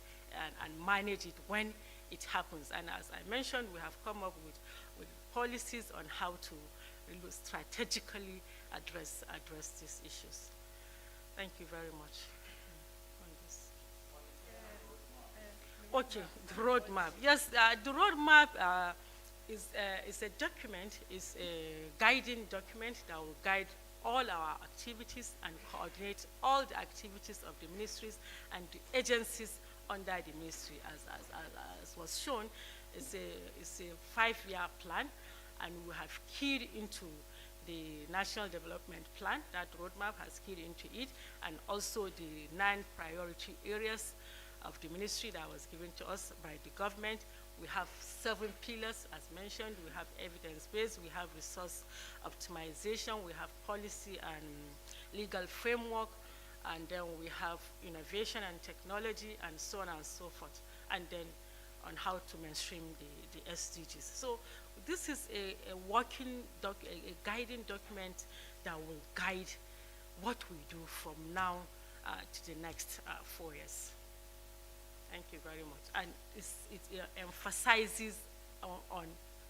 and manage it when it happens. And as I mentioned, we have come up with policies on how to really strategically address these issues. Thank you very much. Okay, the roadmap. Yes, the roadmap is a document, is a guiding document that will guide all our activities and coordinate all the activities of the ministries and the agencies under the ministry. As was shown, it's a 5-year plan, and we have keyed into the National Development Plan. That roadmap has keyed into it, and also the 9 priority areas of the ministry that was given to us by the government. We have 7 pillars, as mentioned. We have evidence-based, we have resource optimization, we have policy and legal framework, and then we have innovation and technology, and so on and so forth, and then on how to mainstream the SDGs. So this is a working, a guiding document that will guide what we do from now to the next 4 years. Thank you very much. And it emphasizes on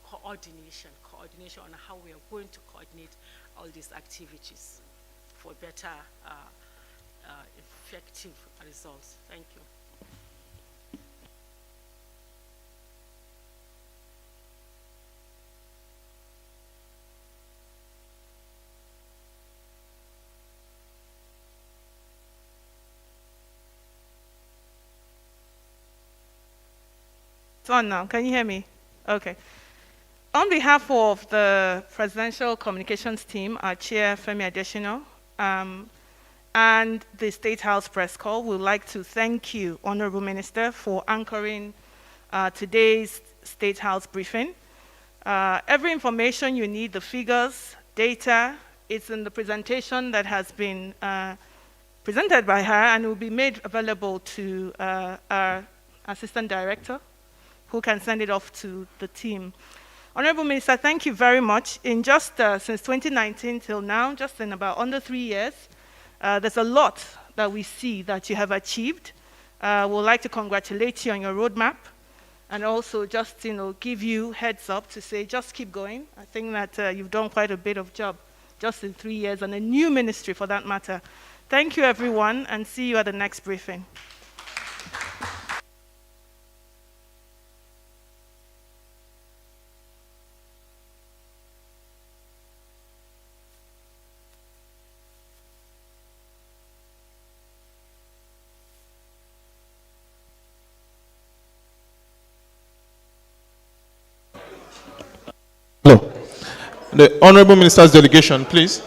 coordination on how we are going to coordinate all these activities for better, effective results. Thank you. On now. Can you hear me? Okay. On behalf of the Presidential Communications Team, our Chair, Femi Adesina, and the State House Press Corps, we would like to thank you, Honorable Minister, for anchoring today's State House briefing. Every information you need, the figures, data, it's in the presentation that has been presented by her and will be made available to our Assistant Director, who can send it off to the team. Honorable Minister, thank you very much. In just since 2019 till now, just in about under 3 years, there's a lot that we see that you have achieved. We'd like to congratulate you on your roadmap, and also just give you heads up to say just keep going. I think that you've done quite a bit of job just in 3 years, and a new ministry for that matter. Thank you, everyone, and see you at the next briefing. Hello. The Honorable Minister's delegation, please.